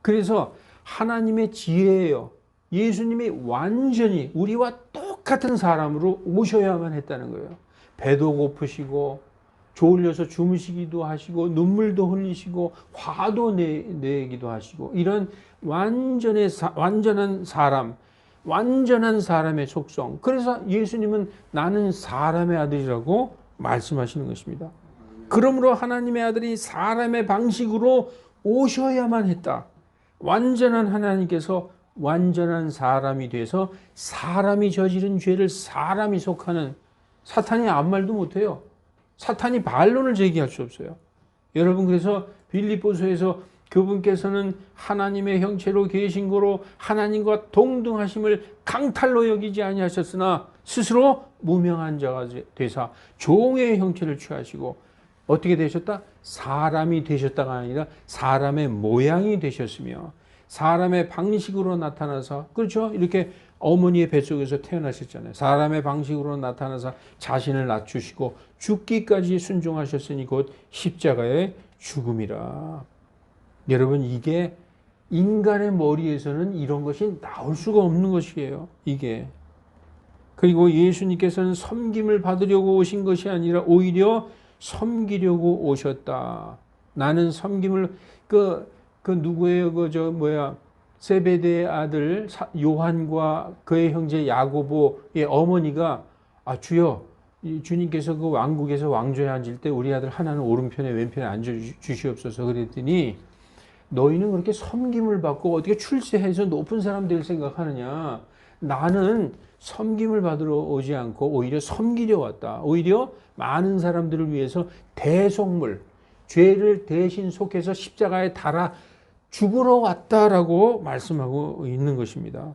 그래서 하나님의 지혜예요. 예수님이 완전히 우리와 똑같은 사람으로 오셔야만 했다는 거예요. 배도 고프시고 졸려서 주무시기도 하시고 눈물도 흘리시고 화도 내기도 하시고 이런 완전한 사람, 완전한 사람의 속성. 그래서 예수님은 나는 사람의 아들이라고 말씀하시는 것입니다. 그러므로 하나님의 아들이 사람의 방식으로 오셔야만 했다. 완전한 하나님께서 완전한 사람이 돼서 사람이 저지른 죄를 사람이 속하는, 사탄이 아무 말도 못해요. 사탄이 반론을 제기할 수 없어요. 여러분, 그래서 빌립보서에서 그분께서는 하나님의 형체로 계신 거로 하나님과 동등하심을 강탈로 여기지 아니하셨으나 스스로 무명한 자가 되사 종의 형체를 취하시고 어떻게 되셨다? 사람이 되셨다가 아니라 사람의 모양이 되셨으며 사람의 방식으로 나타나서, 그렇죠? 이렇게 어머니의 뱃속에서 태어나셨잖아요. 사람의 방식으로 나타나서 자신을 낮추시고 죽기까지 순종하셨으니 곧 십자가의 죽음이라. 여러분, 이게 인간의 머리에서는 이런 것이 나올 수가 없는 것이에요. 이게. 그리고 예수님께서는 섬김을 받으려고 오신 것이 아니라 오히려 섬기려고 오셨다. 나는 섬김을, 누구예요? 세베대의 아들 요한과 그의 형제 야고보의 어머니가, 주여, 주님께서 그 왕국에서 왕좌에 앉을 때 우리 아들 하나는 오른편에 왼편에 앉아 주시옵소서 그랬더니, 너희는 그렇게 섬김을 받고 어떻게 출세해서 높은 사람 될 생각하느냐? 나는 섬김을 받으러 오지 않고 오히려 섬기려 왔다. 오히려 많은 사람들을 위해서 대속물, 죄를 대신 속해서 십자가에 달아 죽으러 왔다라고 말씀하고 있는 것입니다.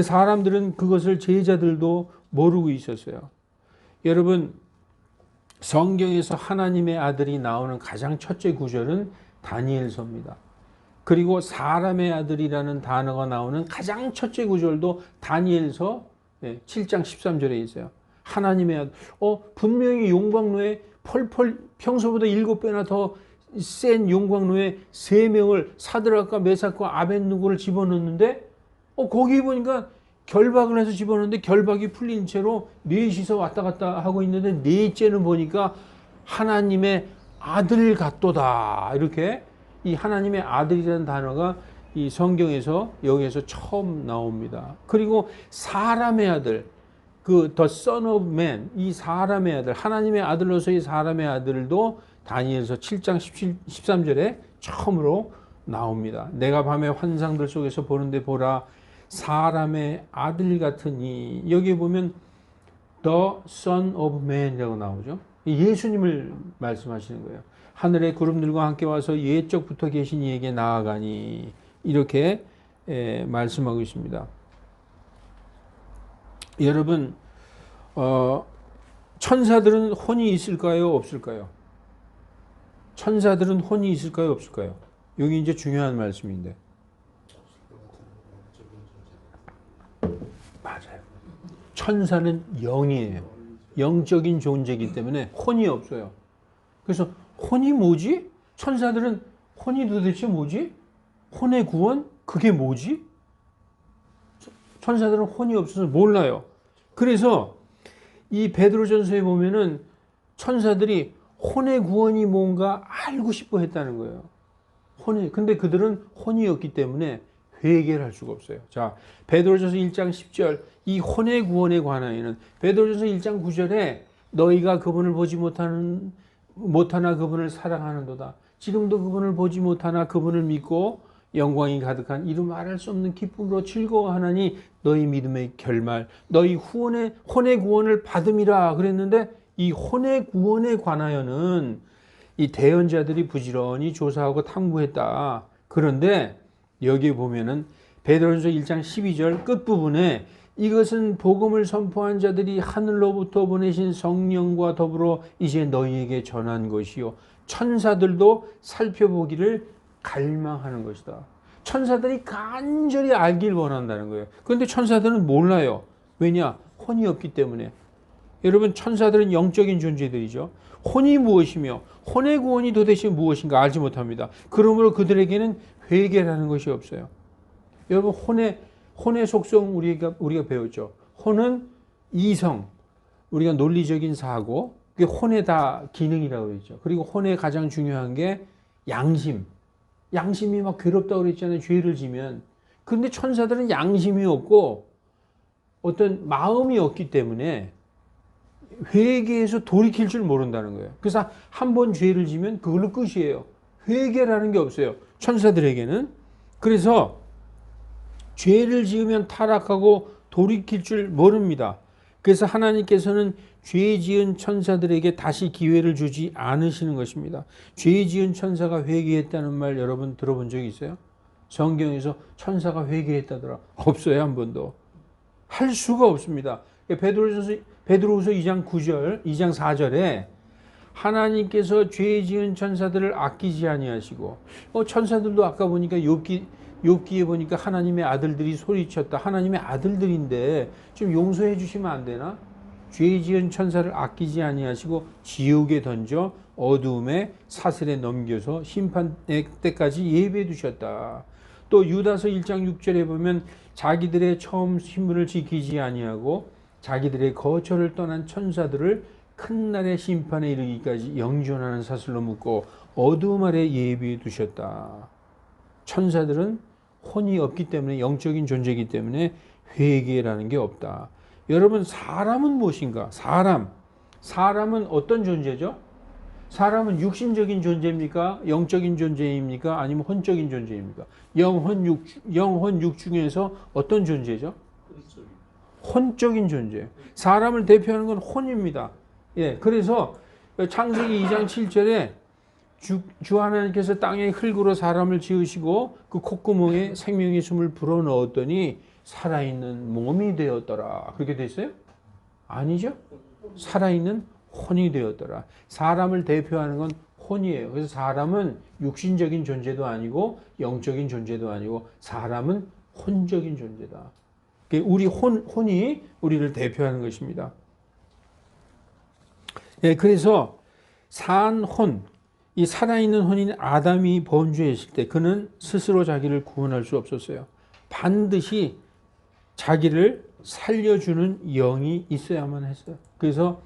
사람들은 그것을 제자들도 모르고 있었어요. 여러분, 성경에서 하나님의 아들이 나오는 가장 첫째 구절은 다니엘서입니다. 그리고 사람의 아들이라는 단어가 나오는 가장 첫째 구절도 다니엘서 7장 13절에 있어요. 하나님의 아들. 분명히 용광로에 펄펄 평소보다 7배나 더 센 용광로에 3명을 사드락과 메삭과 아벳느고를 집어넣는데 거기 보니까 결박을 해서 집어넣는데 결박이 풀린 채로 넷이서 왔다 갔다 하고 있는데 넷째는 보니까 하나님의 아들 같도다. 이렇게 이 하나님의 아들이라는 단어가 이 성경에서 여기에서 처음 나옵니다. 그리고 사람의 아들, The Son of Man, 이 사람의 아들, 하나님의 아들로서의 사람의 아들도 다니엘서 7장 13절에 처음으로 나옵니다. 내가 밤에 환상들 속에서 보는데 보라, 사람의 아들 같으니, 여기 보면 The Son of Man이라고 나오죠. 예수님을 말씀하시는 거예요. 하늘의 구름들과 함께 와서 옛적부터 계신 이에게 나아가니, 이렇게 말씀하고 있습니다. 여러분, 천사들은 혼이 있을까요? 없을까요? 천사들은 혼이 있을까요? 없을까요? 여기 이제 중요한 말씀인데. 맞아요. 천사는 영이에요. 영적인 존재이기 때문에 혼이 없어요. 그래서 혼이 뭐지? 천사들은 혼이 도대체 뭐지? 혼의 구원? 그게 뭐지? 천사들은 혼이 없어서 몰라요. 그래서 이 베드로전서에 보면은 천사들이 혼의 구원이 뭔가 알고 싶어 했다는 거예요. 근데 그들은 혼이 없기 때문에 회개를 할 수가 없어요. 자, 베드로전서 1장 10절, 이 혼의 구원에 관하여는 베드로전서 1장 9절에 너희가 그분을 보지 못하나 그분을 사랑하는도다. 지금도 그분을 보지 못하나 그분을 믿고 영광이 가득한 이루 말할 수 없는 기쁨으로 즐거워하나니 너희 믿음의 결말, 너희 혼의 구원을 받음이라 그랬는데, 이 혼의 구원에 관하여는 이 대언자들이 부지런히 조사하고 탐구했다. 그런데 여기 보면은 베드로전서 1장 12절 끝부분에 이것은 복음을 선포한 자들이 하늘로부터 보내신 성령과 더불어 이제 너희에게 전한 것이요 천사들도 살펴보기를 갈망하는 것이다. 천사들이 간절히 알길 원한다는 거예요. 그런데 천사들은 몰라요. 왜냐? 혼이 없기 때문에. 여러분, 천사들은 영적인 존재들이죠. 혼이 무엇이며 혼의 구원이 도대체 무엇인가 알지 못합니다. 그러므로 그들에게는 회개라는 것이 없어요. 여러분, 혼의 속성 우리가 배웠죠. 혼은 이성, 우리가 논리적인 사고, 그게 혼의 다 기능이라고 했죠. 그리고 혼의 가장 중요한 게 양심. 양심이 막 괴롭다고 그랬잖아요. 죄를 지면. 근데 천사들은 양심이 없고 어떤 마음이 없기 때문에 회개해서 돌이킬 줄 모른다는 거예요. 그래서 한 번 죄를 지면 그걸로 끝이에요. 회개라는 게 없어요. 천사들에게는. 그래서 죄를 지으면 타락하고 돌이킬 줄 모릅니다. 그래서 하나님께서는 죄 지은 천사들에게 다시 기회를 주지 않으시는 것입니다. 죄 지은 천사가 회개했다는 말 여러분 들어본 적 있어요? 성경에서 천사가 회개했다더라. 없어요, 한 번도. 할 수가 없습니다. 베드로후서 2장 9절, 2장 4절에 하나님께서 죄 지은 천사들을 아끼지 아니하시고, 천사들도 아까 보니까 욥기에 보니까 하나님의 아들들이 소리쳤다. 하나님의 아들들인데 좀 용서해 주시면 안 되나? 죄 지은 천사를 아끼지 아니하시고 지옥에 던져 어두움의 사슬에 넘겨서 심판의 때까지 예비해 두셨다. 또 유다서 1장 6절에 보면 자기들의 처음 신분을 지키지 아니하고 자기들의 거처를 떠난 천사들을 큰 날의 심판에 이르기까지 영존하는 사슬로 묶고 어두움 아래 예비해 두셨다. 천사들은 혼이 없기 때문에, 영적인 존재이기 때문에 회개라는 게 없다. 여러분, 사람은 무엇인가? 사람은 어떤 존재죠? 사람은 육신적인 존재입니까? 영적인 존재입니까? 아니면 혼적인 존재입니까? 영혼 육 중에서 어떤 존재죠? 혼적인 존재. 사람을 대표하는 건 혼입니다. 예, 그래서 창세기 2장 7절에 주 하나님께서 땅의 흙으로 사람을 지으시고 그 콧구멍에 생명의 숨을 불어넣었더니 살아있는 몸이 되었더라. 그렇게 됐어요? 아니죠? 살아있는 혼이 되었더라. 사람을 대표하는 건 혼이에요. 그래서 사람은 육신적인 존재도 아니고 영적인 존재도 아니고 사람은 혼적인 존재다. 우리 혼이 우리를 대표하는 것입니다. 예, 그래서 산 혼, 이 살아있는 혼인 아담이 범죄했을 때 그는 스스로 자기를 구원할 수 없었어요. 반드시 자기를 살려주는 영이 있어야만 했어요. 그래서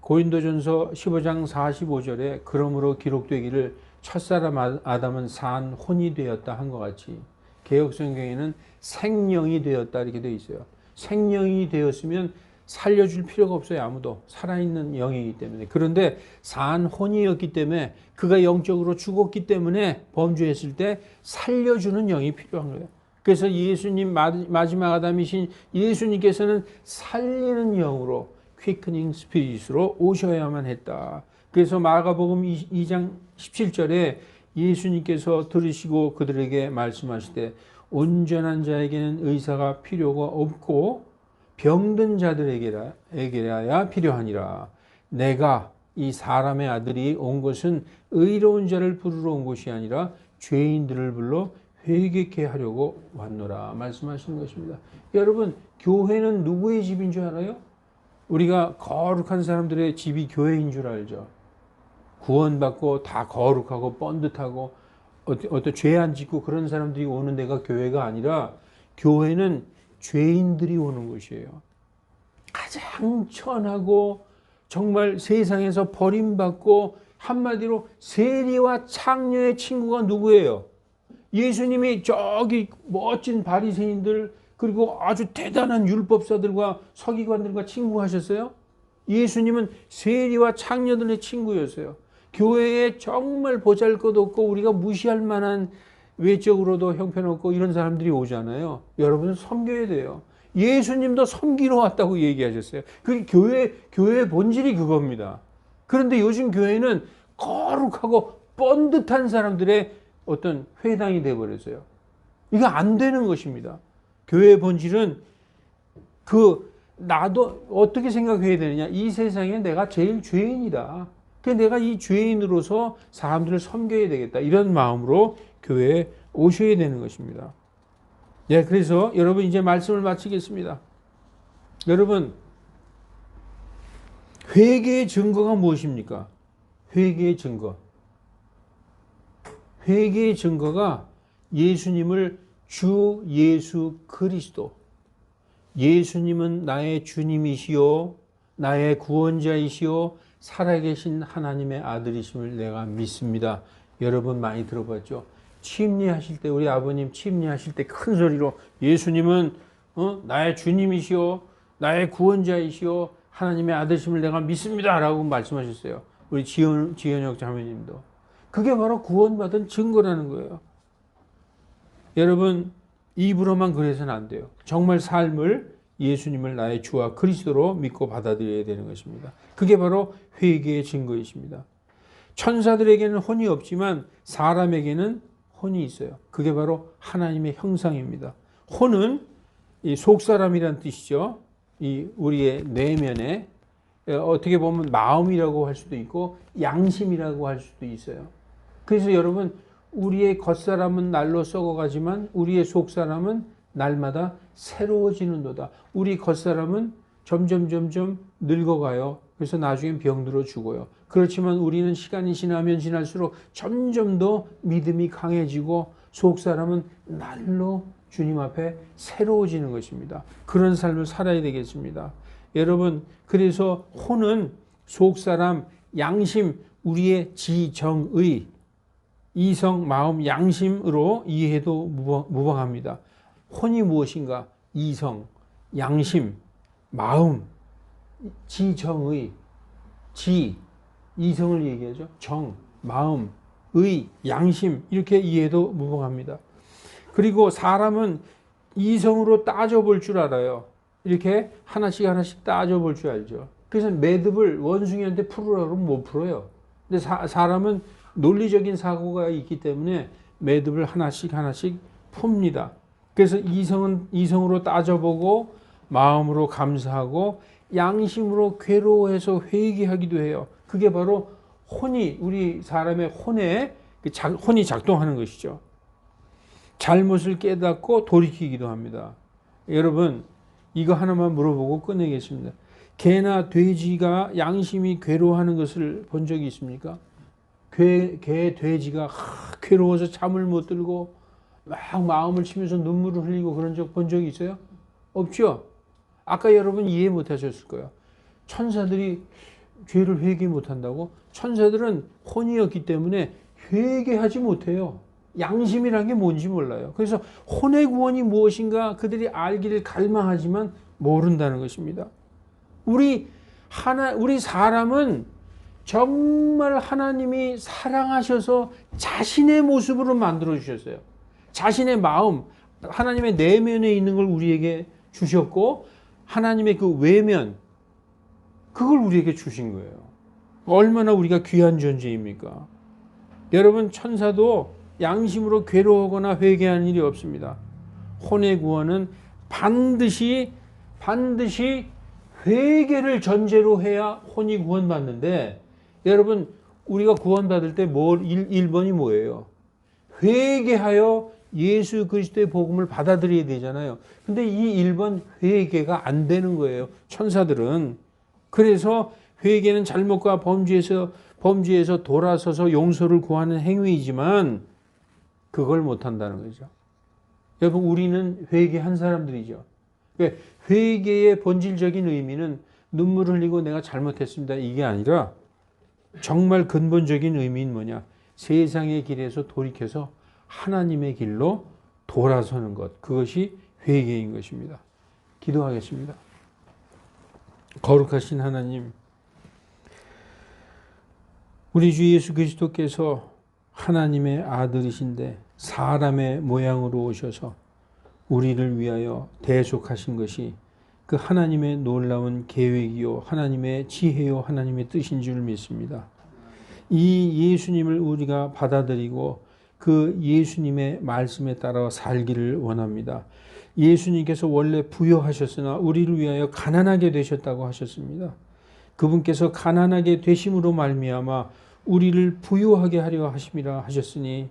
고린도전서 15장 45절에 그러므로 기록되기를 첫사람 아담은 산 혼이 되었다 한 것 같이 개역성경에는 생령이 되었다 이렇게 되어 있어요. 생령이 되었으면 살려줄 필요가 없어요. 아무도. 살아있는 영이기 때문에. 그런데 산 혼이었기 때문에 그가 영적으로 죽었기 때문에 범죄했을 때 살려주는 영이 필요한 거예요. 그래서 예수님 마지막 아담이신 예수님께서는 살리는 영으로 퀴크닝 스피릿으로 오셔야만 했다. 그래서 마가복음 2장 17절에 예수님께서 들으시고 그들에게 말씀하시되 온전한 자에게는 의사가 필요가 없고 병든 자들에게라야 필요하니라. 내가 이 사람의 아들이 온 것은 의로운 자를 부르러 온 것이 아니라 죄인들을 불러 회개케 하려고 왔노라 말씀하시는 것입니다. 여러분, 교회는 누구의 집인 줄 알아요? 우리가 거룩한 사람들의 집이 교회인 줄 알죠. 구원받고 다 거룩하고 번듯하고 어떤 죄 안 짓고 그런 사람들이 오는 데가 교회가 아니라 교회는 죄인들이 오는 곳이에요. 가장 천하고 정말 세상에서 버림받고 한마디로 세리와 창녀의 친구가 누구예요? 예수님이 저기 멋진 바리새인들 그리고 아주 대단한 율법사들과 서기관들과 친구하셨어요? 예수님은 세리와 창녀들의 친구였어요. 교회에 정말 보잘것없고 우리가 무시할 만한 외적으로도 형편없고 이런 사람들이 오잖아요. 여러분은 섬겨야 돼요. 예수님도 섬기러 왔다고 얘기하셨어요. 그게 교회의 본질이 그겁니다. 그런데 요즘 교회는 거룩하고 번듯한 사람들의 어떤 회당이 되어버렸어요. 이거 안 되는 것입니다. 교회의 본질은 나도 어떻게 생각해야 되느냐. 이 세상에 내가 제일 죄인이다. 그래서 내가 이 죄인으로서 사람들을 섬겨야 되겠다. 이런 마음으로 교회에 오셔야 되는 것입니다. 예, 그래서 여러분 이제 말씀을 마치겠습니다. 여러분, 회개의 증거가 무엇입니까? 회개의 증거. 회개의 증거가 예수님을 주 예수 그리스도. 예수님은 나의 주님이시요, 나의 구원자이시요, 살아계신 하나님의 아들이심을 내가 믿습니다. 여러분 많이 들어봤죠? 침례하실 때, 우리 아버님 침례하실 때 큰 소리로 예수님은 나의 주님이시요, 나의 구원자이시요, 하나님의 아들이심을 내가 믿습니다. 라고 말씀하셨어요. 우리 지현혁 자매님도. 그게 바로 구원받은 증거라는 거예요. 여러분, 입으로만 그래서는 안 돼요. 정말 삶을 예수님을 나의 주와 그리스도로 믿고 받아들여야 되는 것입니다. 그게 바로 회개의 증거이십니다. 천사들에게는 혼이 없지만 사람에게는 혼이 있어요. 그게 바로 하나님의 형상입니다. 혼은 이 속사람이란 뜻이죠. 이 우리의 내면에 어떻게 보면 마음이라고 할 수도 있고 양심이라고 할 수도 있어요. 그래서 여러분, 우리의 겉사람은 날로 썩어가지만 우리의 속사람은 날마다 새로워지는도다. 우리 겉사람은 점점 늙어가요. 그래서 나중엔 병들어 죽어요. 그렇지만 우리는 시간이 지나면 지날수록 점점 더 믿음이 강해지고 속사람은 날로 주님 앞에 새로워지는 것입니다. 그런 삶을 살아야 되겠습니다. 여러분, 그래서 혼은 속사람, 양심, 우리의 지정의, 이성, 마음, 양심으로 이해해도 무방합니다. 혼이 무엇인가? 이성, 양심, 마음, 지정의, 이성을 얘기하죠. 정, 마음, 의, 양심, 이렇게 이해해도 무방합니다. 그리고 사람은 이성으로 따져볼 줄 알아요. 이렇게 하나씩 따져볼 줄 알죠. 그래서 매듭을 원숭이한테 풀으라고 하면 못 풀어요. 근데 사람은 논리적인 사고가 있기 때문에 매듭을 하나씩 풉니다. 그래서 이성으로 따져보고 마음으로 감사하고 양심으로 괴로워해서 회개하기도 해요. 그게 바로 우리 사람의 혼이 작동하는 것이죠. 잘못을 깨닫고 돌이키기도 합니다. 여러분, 이거 하나만 물어보고 끝내겠습니다. 개나 돼지가 양심이 괴로워하는 것을 본 적이 있습니까? 돼지가 괴로워서 잠을 못 들고 막 마음을 치면서 눈물을 흘리고 그런 적 본 적이 있어요? 없죠? 아까 여러분 이해 못 하셨을 거예요. 천사들이 죄를 회개 못 한다고? 천사들은 혼이었기 때문에 회개하지 못해요. 양심이란 게 뭔지 몰라요. 그래서 혼의 구원이 무엇인가 그들이 알기를 갈망하지만 모른다는 것입니다. 우리 사람은 정말 하나님이 사랑하셔서 자신의 모습으로 만들어 주셨어요. 자신의 마음, 하나님의 내면에 있는 걸 우리에게 주셨고 하나님의 그 외면, 그걸 우리에게 주신 거예요. 얼마나 우리가 귀한 존재입니까? 여러분, 천사도 양심으로 괴로워하거나 회개하는 일이 없습니다. 혼의 구원은 반드시 회개를 전제로 해야 혼이 구원받는데, 여러분, 우리가 구원받을 때 1번이 뭐예요? 회개하여 예수 그리스도의 복음을 받아들여야 되잖아요. 근데 이 1번 회개가 안 되는 거예요. 천사들은. 그래서 회개는 잘못과 범죄에서 돌아서서 용서를 구하는 행위이지만 그걸 못한다는 거죠. 여러분, 우리는 회개한 사람들이죠. 회개의 본질적인 의미는 눈물 흘리고 내가 잘못했습니다, 이게 아니라 정말 근본적인 의미는 뭐냐? 세상의 길에서 돌이켜서 하나님의 길로 돌아서는 것, 그것이 회개인 것입니다. 기도하겠습니다. 거룩하신 하나님, 우리 주 예수 그리스도께서 하나님의 아들이신데 사람의 모양으로 오셔서 우리를 위하여 대속하신 것이 그 하나님의 놀라운 계획이요, 하나님의 지혜요, 하나님의 뜻인 줄 믿습니다. 이 예수님을 우리가 받아들이고 그 예수님의 말씀에 따라 살기를 원합니다. 예수님께서 원래 부여하셨으나 우리를 위하여 가난하게 되셨다고 하셨습니다. 그분께서 가난하게 되심으로 말미암아 우리를 부유하게 하려 하심이라 하셨으니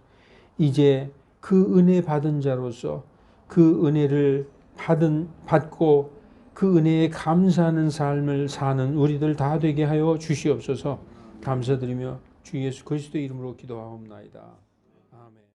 이제 그 은혜 받은 자로서 그 은혜를 받고 그 은혜에 감사하는 삶을 사는 우리들 다 되게 하여 주시옵소서. 감사드리며 주 예수 그리스도의 이름으로 기도하옵나이다. 아멘.